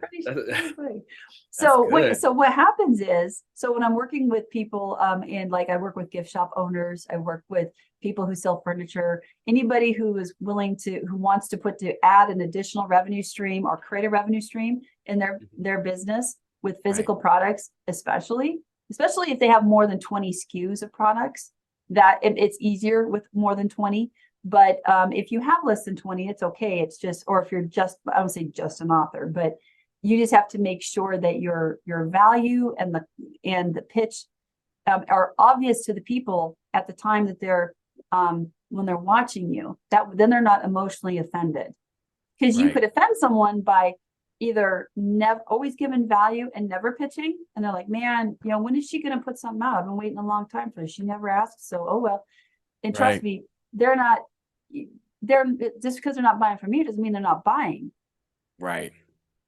So what happens is, so when I'm working with people, and like I work with gift shop owners, I work with people who sell furniture, anybody who is willing to, who wants to add an additional revenue stream or create a revenue stream in their business with physical products, especially if they have more than 20 SKUs of products, that it's easier with more than 20. But if you have less than 20, it's okay. It's just, or if you're just, I would say just an author, but you just have to make sure that your value and the pitch are obvious to the people at the time that they're when they're watching you. That then they're not emotionally offended, because you could offend someone by either never always giving value and never pitching, and they're like, man, you know, when is she going to put something out? I've been waiting a long time for this. She never asked, so oh well. And trust me, they're just because they're not buying from you doesn't mean they're not buying. Right.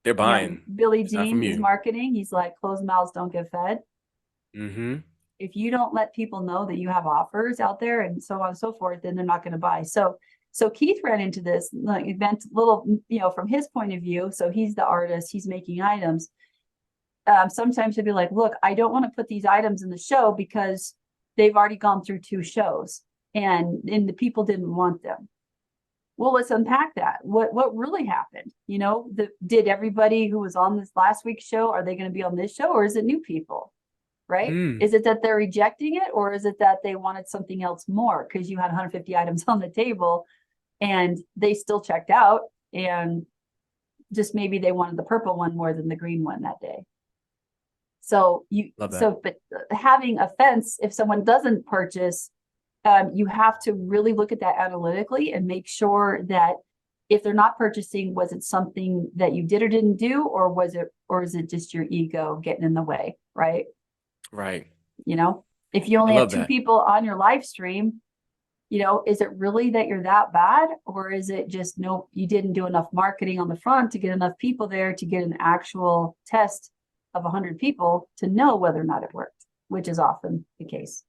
They're buying. You know, Billy Jean is marketing. He's like, closed mouths don't get fed. If you don't let people know that you have offers out there and so on and so forth, then they're not going to buy. So Keith ran into this like event little, you know, from his point of view. So he's the artist, he's making items. Sometimes he'll be like, look, I don't want to put these items in the show because they've already gone through 2 shows and the people didn't want them. Well, let's unpack that. What really happened? You know, did everybody who was on this last week's show, are they going to be on this show, or is it new people? Right? Is it that they're rejecting it, or is it that they wanted something else more because you had 150 items on the table and they still checked out, and just maybe they wanted the purple one more than the green one that day. So but having a fence, if someone doesn't purchase, you have to really look at that analytically and make sure that if they're not purchasing, was it something that you did or didn't do, or is it just your ego getting in the way? Right. Right. You know, if you only have 2 people on your live stream, you know, is it really that you're that bad, or is it just, no, you didn't do enough marketing on the front to get enough people there to get an actual test of 100 people to know whether or not it worked, which is often the case.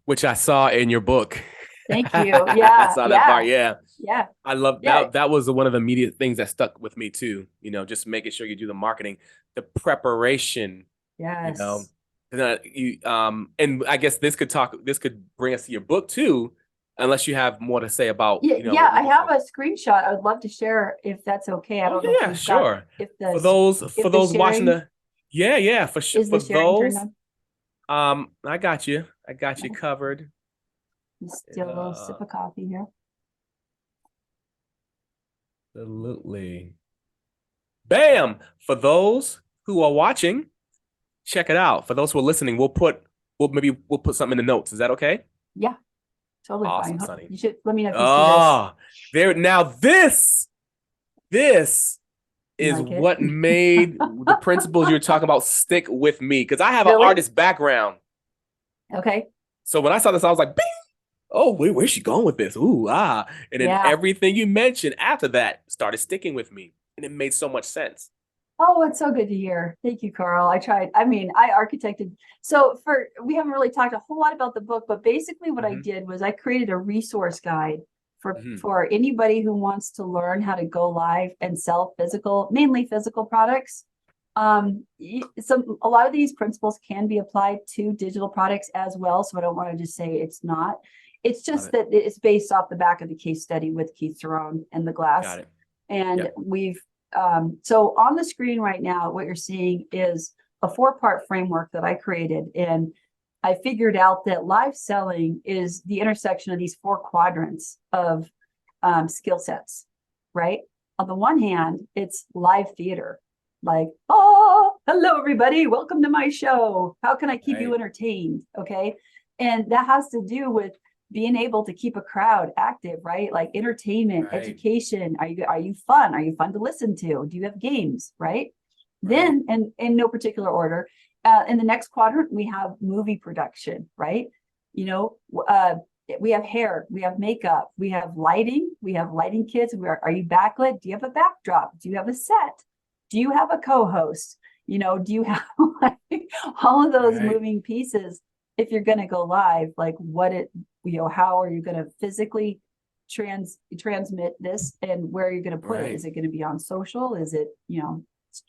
which I saw in your book. Thank you. I Yeah, saw that yeah, part. Yeah. yeah, I love yeah, that. That was one of the immediate things that stuck with me too. Just making sure you do the marketing, the preparation, you know, yes. and I guess this could bring us to your book too, unless you have more to say about, Yeah, what yeah, we I just have went. a screenshot. I would love to share if that's okay. I Oh don't know if yeah, we've got, sure. if For the, those for if the those watching sharing, yeah, for sure. is For the sharing turned those, on? I got you. I got you covered. Still a little Uh, sip of coffee here. Absolutely. Bam! For those who are watching, check it out. For those who are listening, we'll put something in the notes. Is that okay? Yeah, totally fine. Awesome, Sunny. You should let me know if you see this. Ah, there now this You is like it? what made the principles you're talking about stick with me because I have an Really? artist background. Okay. So when I saw this, I was like, bing! Oh, where's she going with this? Ooh, ah. And then Yeah. everything you mentioned after that started sticking with me. And it made so much sense. Oh, it's so good to hear. Thank you, Carl. I tried. I mean, I architected. So we haven't really talked a whole lot about the book, but basically what I Mm-hmm. did was I created a resource guide Mm-hmm. for anybody who wants to learn how to go live and sell mainly physical products. A lot of these principles can be applied to digital products as well. So I don't want to just say it's not. It's Love just it. that it's based off the back of the case study with Keith Theron and the glass. Got it. And Yep. so on the screen right now, what you're seeing is a 4-part framework that I created. And I figured out that live selling is the intersection of these 4 quadrants of skill sets, right? On the one hand, it's live theater, like, oh, hello, everybody. Welcome to my show. How can I keep you Right. entertained? Okay. And that has to do with being able to keep a crowd active, right? Like entertainment, Right. education. Are you fun? Are you fun to listen to? Do you have games, right? Right. Then, and in no particular order, in the next quadrant, we have movie production, right? You know, we have hair, we have makeup, we have lighting kits. Are you backlit? Do you have a backdrop? Do you have a set? Do you have a co-host? Do you have like all of those Right. moving pieces? If you're going to go live, like how are you going to physically transmit this, and where are you going to put it? Right. Is it going to be on social? Is it,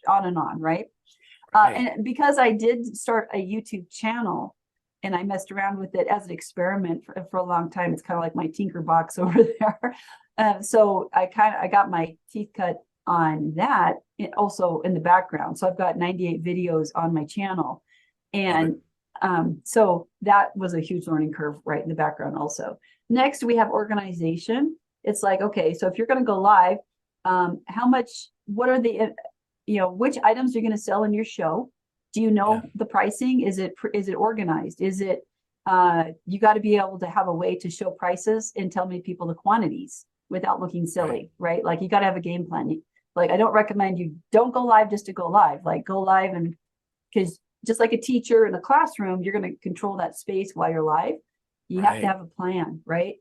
on and on, right? Right. And because I did start a YouTube channel and I messed around with it as an experiment for a long time, it's kind of like my tinker box over there. So I got my teeth cut on that, also in the background. So I've got 98 videos on my channel. And so that was a huge learning curve right in the background also. Next, we have organization. It's like, okay, so if you're going to go live, what are the, which items are you going to sell in your show? Do you know the pricing? Is it organized? Is it, you got to be able to have a way to show prices and tell me people the quantities without looking silly, right? Like you got to have a game plan. Like, I don't recommend you don't go live just to go live, like go live. And because just like a teacher in a classroom, you're going to control that space while you're live. You have to have a plan, right?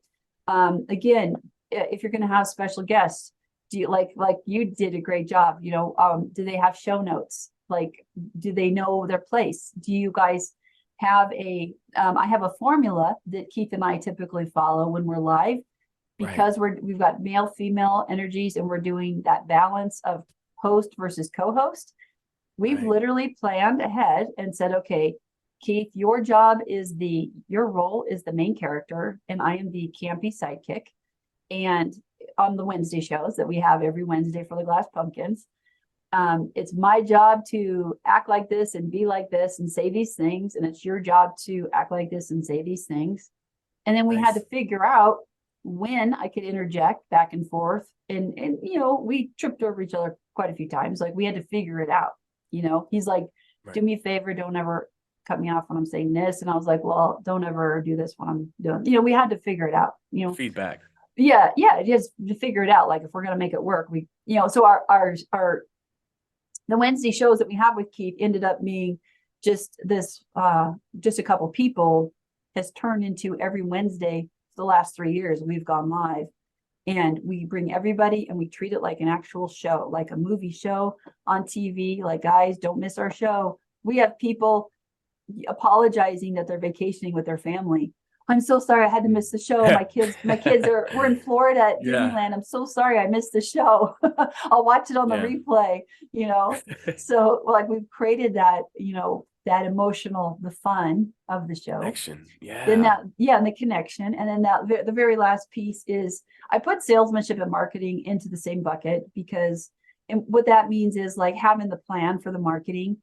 Again, if you're going to have special guests, do you like you did a great job, do they have show notes? Like, do they know their place? Do you guys have I have a formula that Keith and I typically follow when we're live, because we've got male, female energies, and we're doing that balance of host versus co-host. We've literally planned ahead and said, okay, Keith, your role is the main character, and I am the campy sidekick. And on the Wednesday shows that we have every Wednesday for the Glass Pumpkins, it's my job to act like this and be like this and say these things. And it's your job to act like this and say these things. And then we had to figure out when I could interject back and forth. And we tripped over each other quite a few times. Like, we had to figure it out. He's like, do me a favor, don't ever cut me off when I'm saying this. And I was like, well, don't ever do this when I'm doing, we had to figure it out, Feedback. Yeah, just to figure it out. Like, if we're going to make it work, so the Wednesday shows that we have with Keith ended up being just a couple people, has turned into every Wednesday the last 3 years we've gone live. And we bring everybody and we treat it like an actual show, like a movie show on TV. Like, guys, don't miss our show. We have people apologizing that they're vacationing with their family. I'm so sorry I had to miss the show. We're in Florida at Yeah. Disneyland. I'm so sorry I missed the show. I'll watch it on the Yeah. replay, you know. So like we've created that, you know, that emotional, the fun of the show. Connection. Then Yeah. and the connection. And then the very last piece is I put salesmanship and marketing into the same bucket because, and what that means is like having the plan for the marketing,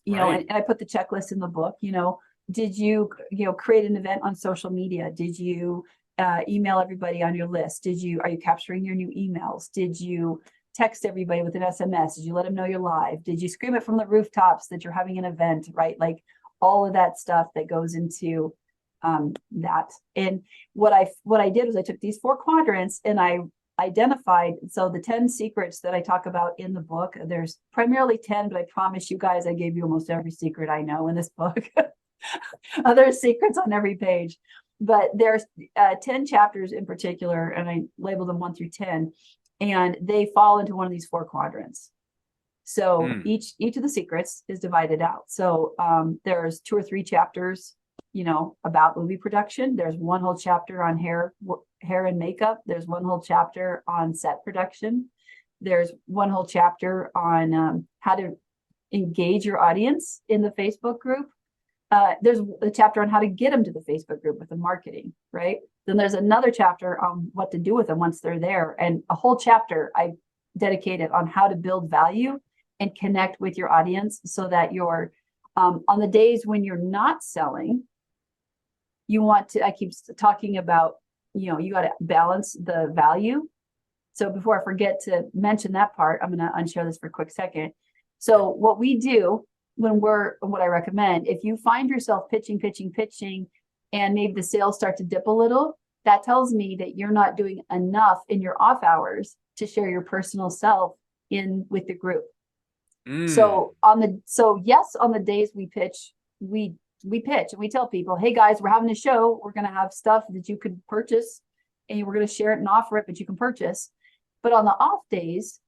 you know, Right. and I put the checklist in the book, you know, did you, you know, create an event on social media? Did you email everybody on your list? Are you capturing your new emails? Did you text everybody with an SMS? Did you let them know you're live? Did you scream it from the rooftops that you're having an event, right? Like all of that stuff that goes into that. And what I did was I took these 4 quadrants and I identified, so the 10 secrets that I talk about in the book, there's primarily 10, but I promise you guys, I gave you almost every secret I know in this book. Other secrets on every page, but there's 10 chapters in particular, and I labeled them 1 through 10, and they fall into one of these 4 quadrants. So each of the secrets is divided out. So there's 2 or 3 chapters, you know, about movie production. There's one whole chapter on hair and makeup. There's one whole chapter on set production. There's one whole chapter on how to engage your audience in the Facebook group. There's a chapter on how to get them to the Facebook group with the marketing, right? Then there's another chapter on what to do with them once they're there, and a whole chapter I dedicated on how to build value and connect with your audience so that you're on the days when you're not selling, you want to, I keep talking about, you know, you got to balance the value. So before I forget to mention that part, I'm going to unshare this for a quick second. So what we do what I recommend, if you find yourself pitching, and maybe the sales start to dip a little, that tells me that you're not doing enough in your off hours to share your personal self in with the group. So on the days we pitch, we pitch and we tell people, hey guys, we're having a show. We're going to have stuff that you could purchase and we're going to share it and offer it, but you can purchase. But on the off days,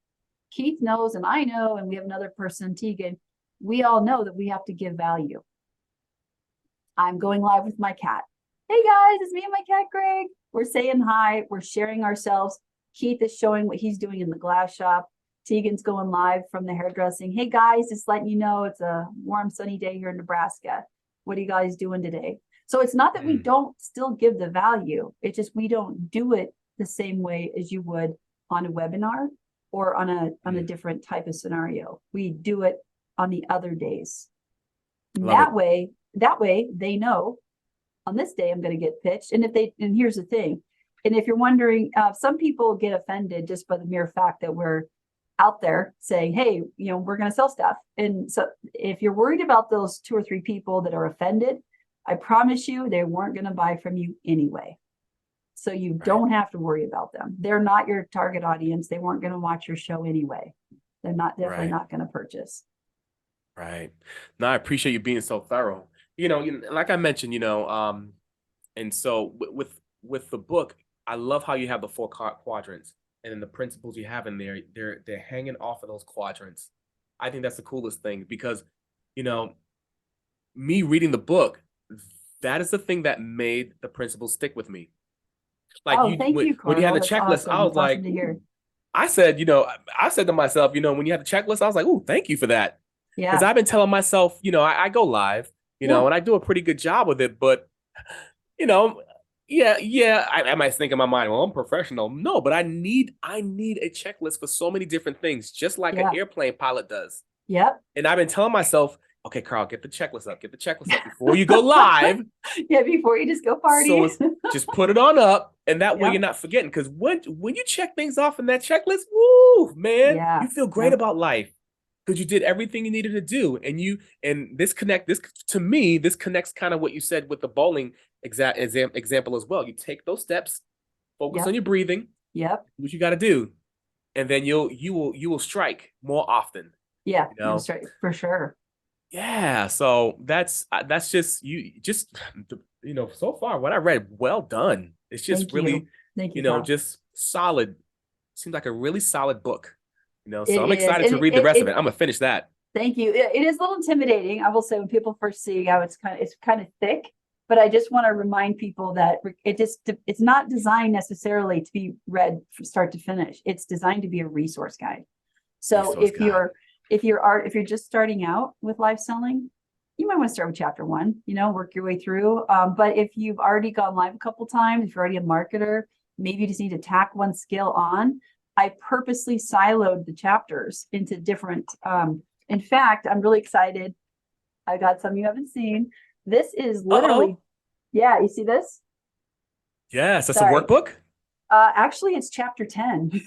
Keith knows, and I know, and we have another person, Tegan, we all know that we have to give value. I'm going live with my cat. Hey guys, it's me and my cat, Greg. We're saying hi. We're sharing ourselves. Keith is showing what he's doing in the glass shop. Tegan's going live from the hairdressing. Hey guys, just letting you know it's a warm, sunny day here in Nebraska. What are you guys doing today? So it's not that we don't still give the value. It's just we don't do it the same way as you would on a webinar or on a different type of scenario. We do it on the other days. That way they know on this day I'm going to get pitched. And here's the thing. And if you're wondering, some people get offended just by the mere fact that we're out there saying, hey, you know, we're going to sell stuff. And so if you're worried about those 2 or 3 people that are offended, I promise you they weren't going to buy from you anyway. So you don't have to worry about them. They're not your target audience. They weren't going to watch your show anyway. They're definitely not going to purchase. Right. No, I appreciate you being so thorough. You know, like I mentioned, you know, and so with the book, I love how you have the 4 quadrants, and then the principles you have in there, they're hanging off of those quadrants. I think that's the coolest thing because, you know, me reading the book, that is the thing that made the principles stick with me. Like when you had the checklist, I was like, I said to myself, you know, when you had the checklist, I was like, oh, thank you for that. Because I've been telling myself, you know, I go live, you know, and I do a pretty good job with it. But, you know, I might think in my mind, well, I'm professional. No, but I need a checklist for so many different things, just like an airplane pilot does. Yep. And I've been telling myself, okay, Carl, get the checklist up before you go live. Before you just go party. So just put it on up. And that way you're not forgetting. Because when you check things off in that checklist, woo, man, you feel great about life. Because you did everything you needed to do, and this connects kind of what you said with the bowling example as well. You take those steps, focus on your breathing, what you got to do, and then you will strike more often. Yeah, you know? Strike for sure. Yeah, so that's just you know, so far what I read, well done. It's just Thank you, know, just solid. Seems like a really solid book. You know, so I'm excited to read the rest of it. I'm gonna finish that. Thank you. It is a little intimidating, I will say, when people first see how it's kind of thick. but I just want to remind people that it's not designed necessarily to be read from start to finish. It's designed to be a resource guide. So if you're just starting out with live selling, you might want to start with chapter 1, work your way through. But if you've already gone live a couple times, if you're already a marketer, maybe you just need to tack one skill on. I purposely siloed the chapters into different, in fact, I'm really excited. I got some you haven't seen. This is literally, yeah, you see this? Yes, that's a workbook? Actually, it's chapter 10.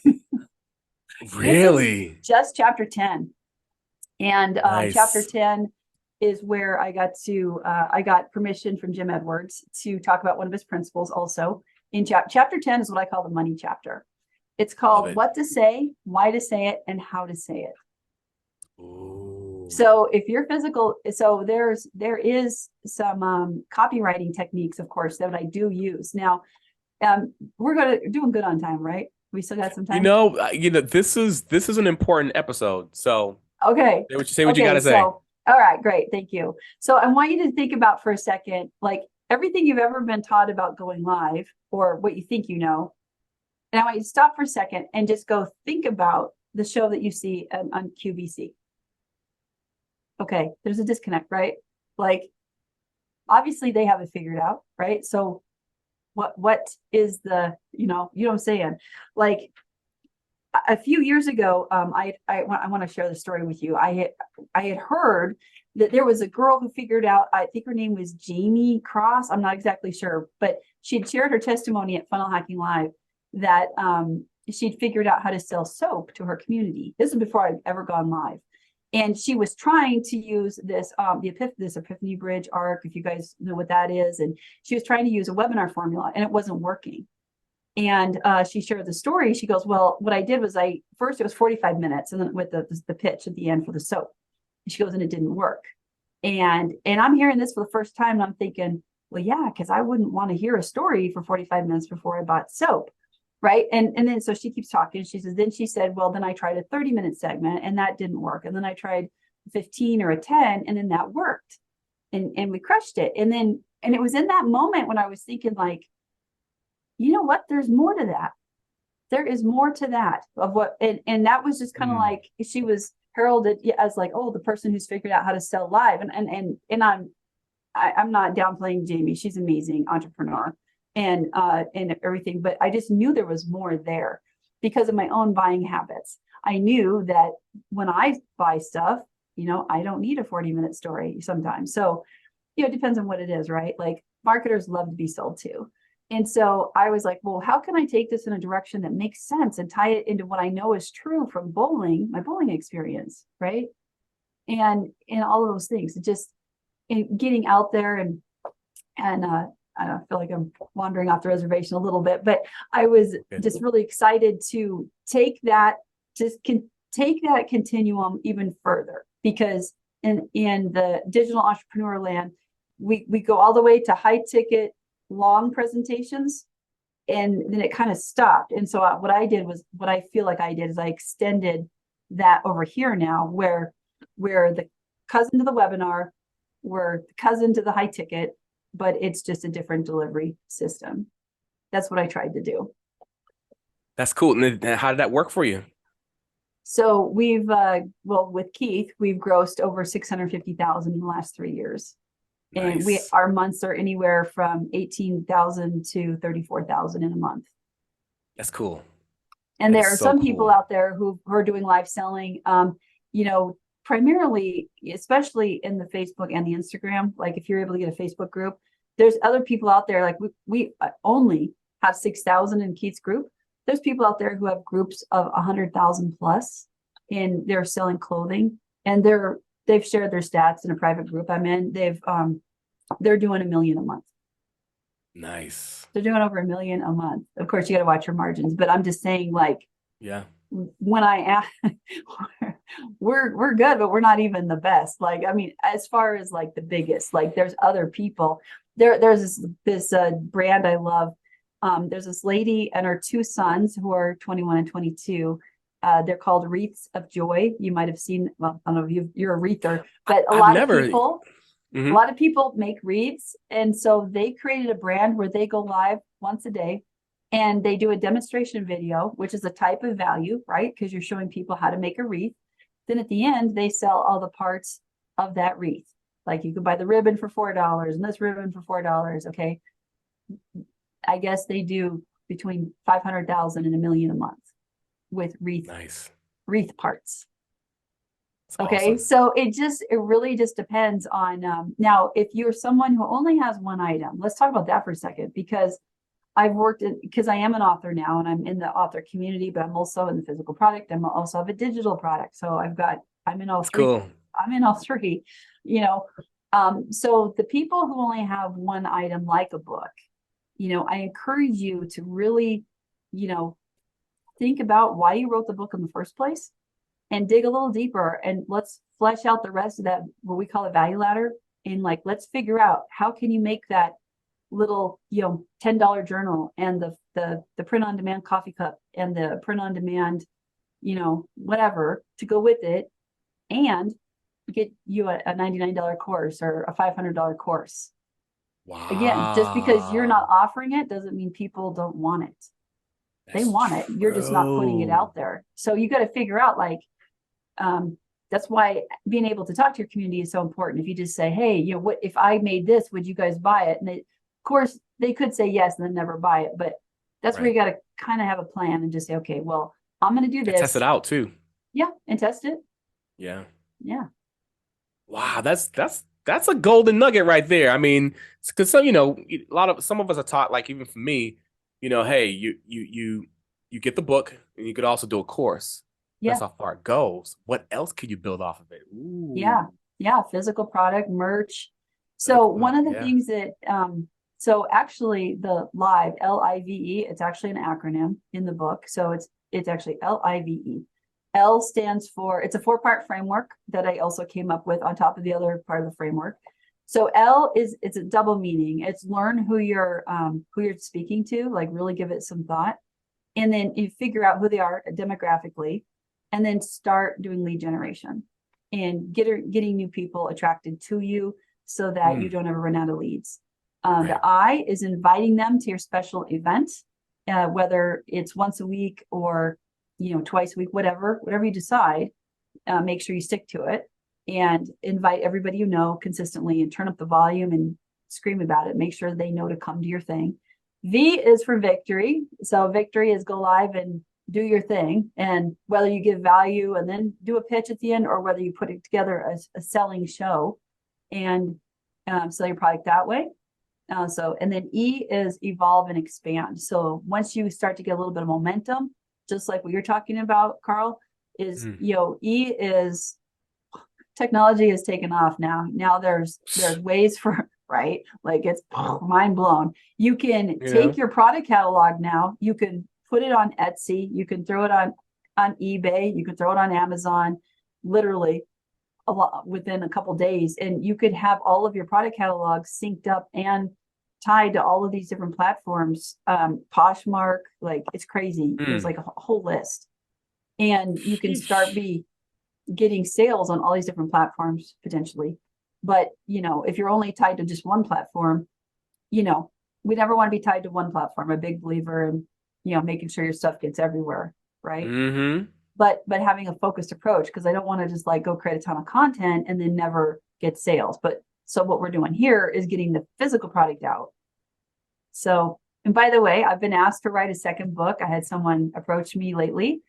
Really? Just chapter 10. And nice. Chapter 10 is where I got permission from Jim Edwards to talk about one of his principles also. In chapter 10 is what I call the money chapter. It's called What to Say, Why to Say It, and How to Say It. Ooh. So if you're physical, so there is some copywriting techniques, of course, that I do use. Now, we're doing good on time, right? We still got some time. This is an important episode. So okay, say what you got to say. So, all right, great, thank you. So I want you to think about for a second, like everything you've ever been taught about going live, or what you think you know. And I want you to stop for a second and just go think about the show that you see on QVC. Okay, there's a disconnect, right? Like, obviously they have it figured out, right? So what is the, you know what I'm saying? Like a few years ago, I want to share the story with you. I had heard that there was a girl who figured out, I think her name was Jamie Cross. I'm not exactly sure, but she had shared her testimony at Funnel Hacking Live that she'd figured out how to sell soap to her community. This is before I'd ever gone live. And she was trying to use this, this Epiphany Bridge arc, if you guys know what that is. And she was trying to use a webinar formula and it wasn't working. And she shared the story. She goes, well, what I did was first it was 45 minutes and then with the pitch at the end for the soap. And she goes, and it didn't work. And I'm hearing this for the first time and I'm thinking, well, yeah, because I wouldn't want to hear a story for 45 minutes before I bought soap. Right. And then so she keeps talking. She said, well, then I tried a 30-minute segment and that didn't work. And then I tried 15 or a 10 and then that worked. And we crushed it. And it was in that moment when I was thinking like, you know what, there's more to that. There is more to that of what, and that was just kind of like, she was heralded as like, oh, the person who's figured out how to sell live. And I'm not downplaying Jamie. She's an amazing entrepreneur. And everything, but I just knew there was more there because of my own buying habits. I knew that when I buy stuff, I don't need a 40-minute story sometimes. So, it depends on what it is, right? Like marketers love to be sold to. And so I was like, well, how can I take this in a direction that makes sense and tie it into what I know is true from my bowling experience, right? And all of those things, just in getting out there and I don't feel like I'm wandering off the reservation a little bit, but I was just really excited to take that continuum even further, because in the digital entrepreneur land, we go all the way to high ticket, long presentations, and then it kind of stopped. And so what I feel like I did is I extended that over here now, where the cousin to the webinar, we're the cousin to the high ticket, but it's just a different delivery system. That's what I tried to do. That's cool. And how did that work for you? So we've, with Keith, we've grossed over 650,000 in the last 3 years. Nice. And our months are anywhere from 18,000 to 34,000 in a month. That's cool. And there are some people out there who are doing live selling, primarily, especially in the Facebook and the Instagram. Like if you're able to get a Facebook group, there's other people out there. Like we only have 6,000 in Keith's group. There's people out there who have groups of 100,000 plus, and they're selling clothing, and they've shared their stats in a private group I'm in. They're doing $1 million a month. Nice. They're doing over $1 million a month. Of course, you got to watch your margins, but I'm just saying, like, yeah. When we're good, but we're not even the best. Like, I mean, as far as like the biggest, like there's other people. There's this brand I love. There's this lady and her 2 sons who are 21 and 22. They're called Wreaths of Joy. You might have seen. Well, I don't know if you're a wreather, but a lot of people. A Mm-hmm. lot of people make wreaths, and so they created a brand where they go live once a day and they do a demonstration video, which is a type of value, right? Because you're showing people how to make a wreath. Then at the end, they sell all the parts of that wreath. Like you could buy the ribbon for $4 and this ribbon for $4. Okay. I guess they do between 500,000 and a million a month with Nice. wreath parts. It's Okay, awesome. so it really just depends on now if you're someone who only has one item, let's talk about that for a second, because because I am an author now and I'm in the author community, but I'm also in the physical product. I'm also have a digital product. So I'm in all It's three. cool. I'm in all three, you know. So the people who only have one item like a book, I encourage you to really, you know, think about why you wrote the book in the first place and dig a little deeper and let's flesh out the rest of that, what we call a value ladder. And like, let's figure out how can you make that little, $10 journal and the print on demand coffee cup and the print on demand, whatever to go with it and get you a $99 course or a $500 course. Again, just because you're not Wow. offering it doesn't mean people don't want it. They That's want it. You're just not putting it true. out there. So you got to figure out like, that's why being able to talk to your community is so important. If you just say, hey, what if I made this, would you guys buy it? And of course they could say yes and then never buy it, but that's where you Right. got to kind of have a plan and just say, okay, well, I'm going to do And test it this. out too. Yeah. And test it. Yeah. Yeah. Wow, that's a golden nugget right there. I mean, because some of us are taught, like even for me, hey, you get the book and you could also do a course. That's Yeah. how far it goes. What else could you build off of it? Yeah. Ooh, Yeah. Physical product, merch. So one of the yeah. things that, so actually the live LIVE, it's actually an acronym in the book. So it's actually LIVE. L stands for, it's a 4-part framework that I also came up with on top of the other part of the framework. So it's a double meaning. It's learn who you're speaking to, like really give it some thought. And then you figure out who they are demographically, and then start doing lead generation and getting new people attracted to you so that you Mm, don't ever run out of leads. The right. I is inviting them to your special event, whether it's once a week or twice a week, whatever you decide. Make sure you stick to it and invite everybody consistently and turn up the volume and scream about it. Make sure they know to come to your thing. V is for victory. So victory is go live and do your thing. And whether you give value and then do a pitch at the end, or whether you put it together as a selling show and sell your product that way. And then E is evolve and expand. So once you start to get a little bit of momentum, just like what you're talking about, Carl, is, Mm. E is technology has taken off now. Now there's ways for, right? Like it's mind blown. You can You take know? your product catalog now, you can put it on Etsy, you can throw it on eBay, you can throw it on Amazon, literally a lot within a couple days, and you could have all of your product catalogs synced up and tied to all of these different platforms. Poshmark, like it's crazy. There's Mm. like a whole list, and you can start Sheesh. getting sales on all these different platforms potentially. But if you're only tied to just one platform, we never want to be tied to one platform. I'm a big believer in making sure your stuff gets everywhere, right? Mm-hmm. But having a focused approach, because I don't want to just like go create a ton of content and then never get sales. But so what we're doing here is getting the physical product out. So, and by the way, I've been asked to write a second book. I had someone approach me lately,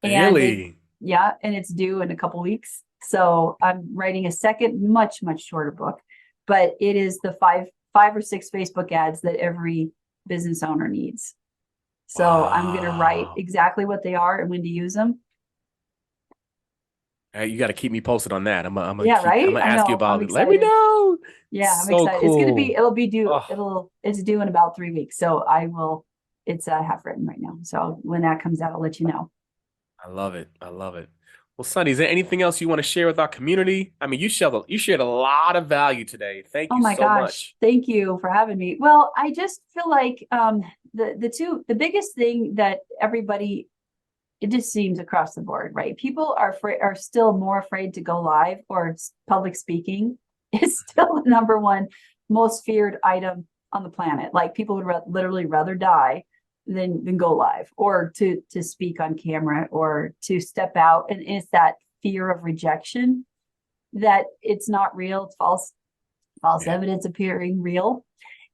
and Really? and it's due in a couple weeks. So I'm writing a second, much shorter book, but it is the five or six Facebook ads that every business owner needs. So I'm going to write Wow. exactly what they are and when to use them. You got to keep me posted on that. Yeah, I'm right. gonna I ask you know. I'm about it. Let me excited. know. Yeah, I'm So excited. cool. Oh, It's due in about 3 weeks. So it's half written right now. So when that comes out, I'll let you know. I love it. I love it. Well, Sunny, is there anything else you want to share with our community? I mean, you shared a lot of value today. Thank Oh you my so gosh. much. Thank you for having me. Well, I just feel like the biggest thing that everybody, it just seems across the board, right? People are still more afraid to go live or public speaking is still the number one most feared item on the planet. Like people would literally rather die than go live or to speak on camera or to step out. And it's that fear of rejection that it's not real. It's false evidence appearing real.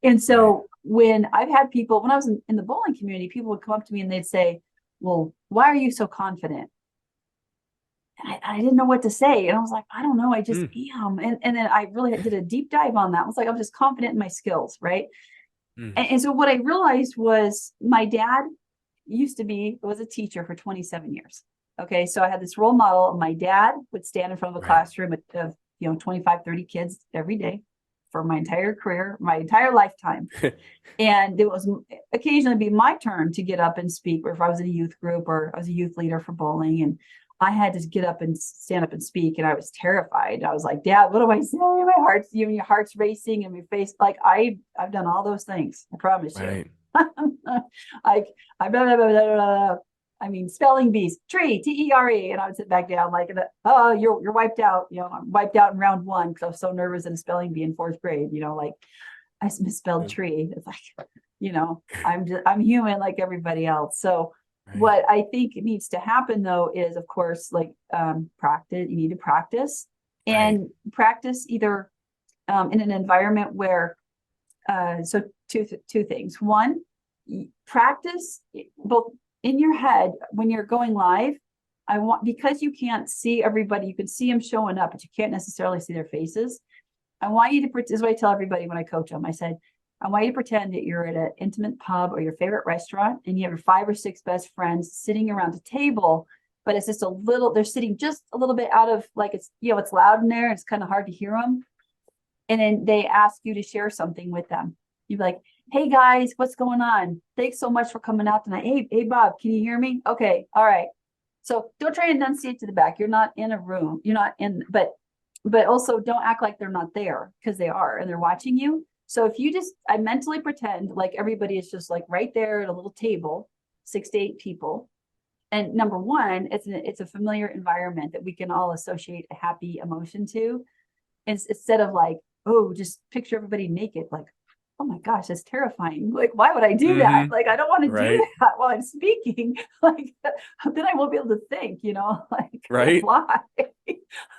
And so when I've had people, when I was in the bowling community, people would come up to me and they'd say, well, why are you so confident? And I didn't know what to say. And I was like, I don't know. I just am. And then I really did a deep dive on that. I was like, I'm just confident in my skills. Right. And so what I realized was my dad was a teacher for 27 years. Okay. So I had this role model. My dad would stand in front of a classroom of 25, 30 kids every day for my entire career, my entire lifetime. And it was occasionally be my turn to get up and speak, or if I was in a youth group or I was a youth leader for bowling, and I had to get up and stand up and speak. And I was terrified. I was like, Dad, what do I say? My heart's, your heart's racing and my face. Like I've done all those things. I promise you. Like I mean, spelling bees, tree, TERE. And I would sit back down like, oh, you're wiped out. I'm wiped out in round 1 because I was so nervous in a spelling bee in 4th grade, like I misspelled tree. It's like, I'm human like everybody else. So what I think needs to happen though, is of course, like practice, you need to practice and practice either in an environment where, so two things. One, practice both in your head when you're going live. Because you can't see everybody, you can see them showing up, but you can't necessarily see their faces. I want you to, this is what I tell everybody when I coach them. I said, I want you to pretend that you're at an intimate pub or your favorite restaurant and you have your 5 or 6 best friends sitting around a table, but it's just they're sitting just a little bit out of like, it's loud in there. It's kind of hard to hear them. And then they ask you to share something with them. You're like, hey guys, what's going on? Thanks so much for coming out tonight. Hey Bob, can you hear me? Okay. All right. So don't try and enunciate to the back. You're not in a room. You're not in, but also don't act like they're not there, because they are and they're watching you. So if I mentally pretend like everybody is just like right there at a little table, 6 to 8 people. And number one, it's a familiar environment that we can all associate a happy emotion to. Instead of like, oh, just picture everybody naked, like, oh my gosh, that's terrifying. Like, why would I do that? Like, I don't want to do that while I'm speaking. Like, then I won't be able to think, like, fly.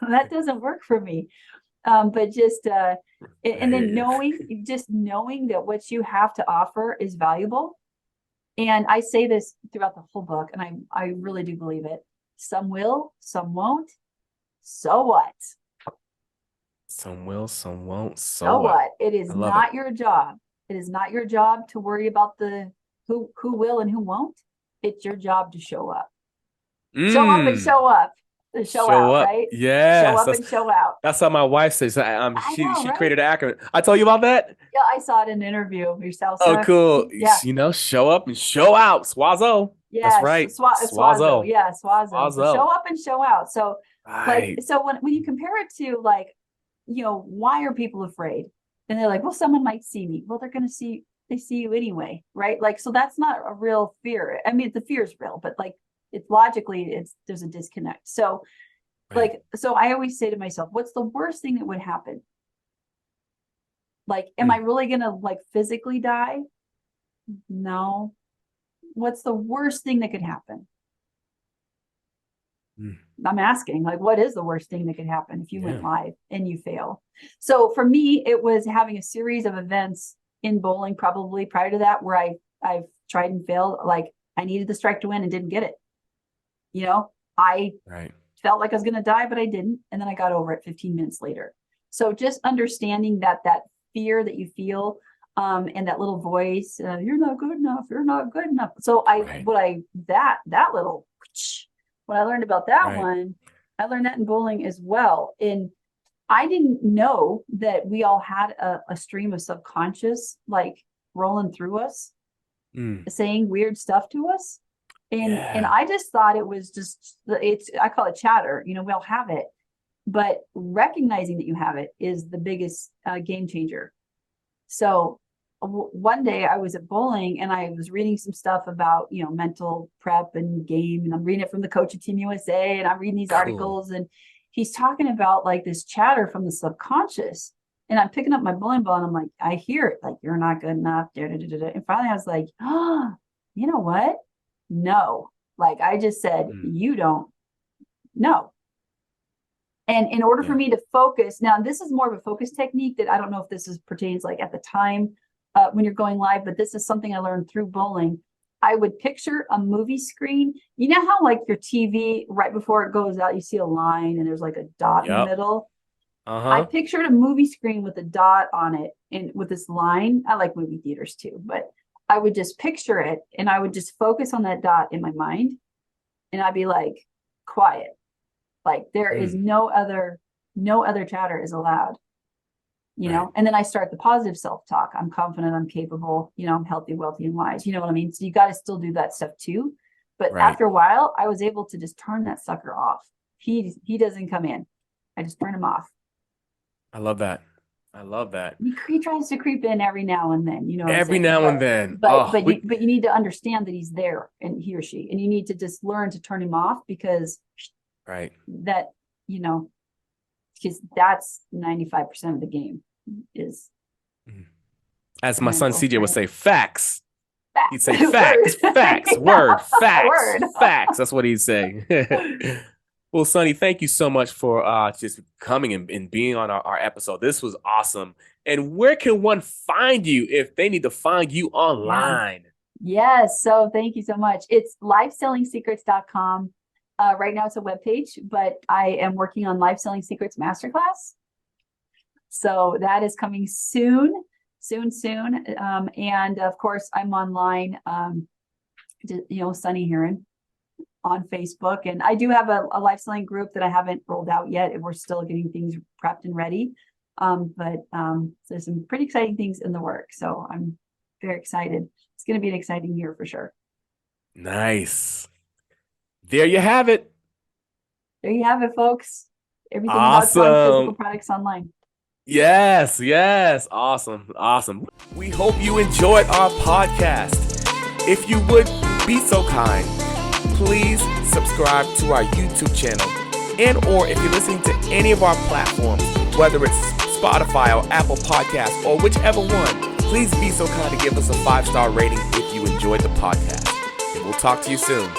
That doesn't work for me. But just, and then knowing that what you have to offer is valuable. And I say this throughout the whole book, and I really do believe it. Some will, some won't. So what? Some will, some won't. So what? It is not your job. It is not your job to worry about who will and who won't. It's your job to show up. Show up and show up. Show out, up. right? Yes, show up and show out. That's how my wife says. She created an acronym. I told you about that? Yeah, I saw it in an interview yourself. Oh, cool. Yeah. Show up and show out. Swazo. Yeah, that's right. Swazo. Yeah, Swazo. So show up and show out. So so when you compare it to like, why are people afraid? And they're like, well, someone might see me. Well, they see you anyway, right? Like, so that's not a real fear. I mean, the fear is real, but like, there's a disconnect. So so I always say to myself, what's the worst thing that would happen? Like, am I really going to like physically die? No. What's the worst thing that could happen? I'm asking, like, what is the worst thing that could happen if you went live and you fail? So for me, it was having a series of events in bowling, probably prior to that, where I've tried and failed. Like, I needed the strike to win and didn't get it. I felt like I was going to die, but I didn't. And then I got over it 15 minutes later. So just understanding that fear that you feel, and that little voice, you're not good enough. You're not good enough. So when I learned about that one, I learned that in bowling as well. And I didn't know that we all had a stream of subconscious, like rolling through us, saying weird stuff to us. And I just thought it was I call it chatter. We all have it, but recognizing that you have it is the biggest game changer. So one day I was at bowling and I was reading some stuff about, mental prep and game. And I'm reading it from the coach of Team USA, and I'm reading these articles, and he's talking about like this chatter from the subconscious. And I'm picking up my bowling ball and I'm like, I hear it, like, you're not good enough. Da, da, da, da, da. And finally I was like, oh, you know what? No. Like I just said, you don't know. And in order for me to focus, now this is more of a focus technique that I don't know if this pertains like at the time when you're going live, but this is something I learned through bowling. I would picture a movie screen. You know how like your TV, right before it goes out, you see a line and there's like a dot in the middle? I pictured a movie screen with a dot on it and with this line. I like movie theaters too, but I would just picture it and I would just focus on that dot in my mind. And I'd be like, quiet. Like there is no other chatter is allowed, you know? And then I start the positive self-talk. I'm confident, I'm capable, you know, I'm healthy, wealthy, and wise. You know what I mean? So you got to still do that stuff too. But after a while, I was able to just turn that sucker off. He doesn't come in. I just turn him off. I love that. I love that. He tries to creep in every now and then, you know. Every now and then. But you need to understand that he's there, and he or she, and you need to just learn to turn him off because that, you know, because that's 95% of the game is. As my son CJ would say, facts. He'd say facts, facts, word, facts, facts. That's what he'd say. Well, Sunni, thank you so much for just coming and being on our episode. This was awesome. And where can one find you if they need to find you online? Yes. So thank you so much. It's LiveSellingSecrets.com. Right now it's a webpage, but I am working on Live Selling Secrets Masterclass. So that is coming soon. And of course, I'm online, you know, Sunni Hearing on Facebook. And I do have a live selling group that I haven't rolled out yet. And we're still getting things prepped and ready. But there's some pretty exciting things in the work. So I'm very excited. It's going to be an exciting year for sure. Nice. There you have it. There you have it, folks. Everything about physical products online. Yes. Awesome. We hope you enjoyed our podcast. If you would be so kind, please subscribe to our YouTube channel, and or if you're listening to any of our platforms, whether it's Spotify or Apple Podcasts or whichever one, please be so kind to give us a 5-star rating if you enjoyed the podcast. And we'll talk to you soon.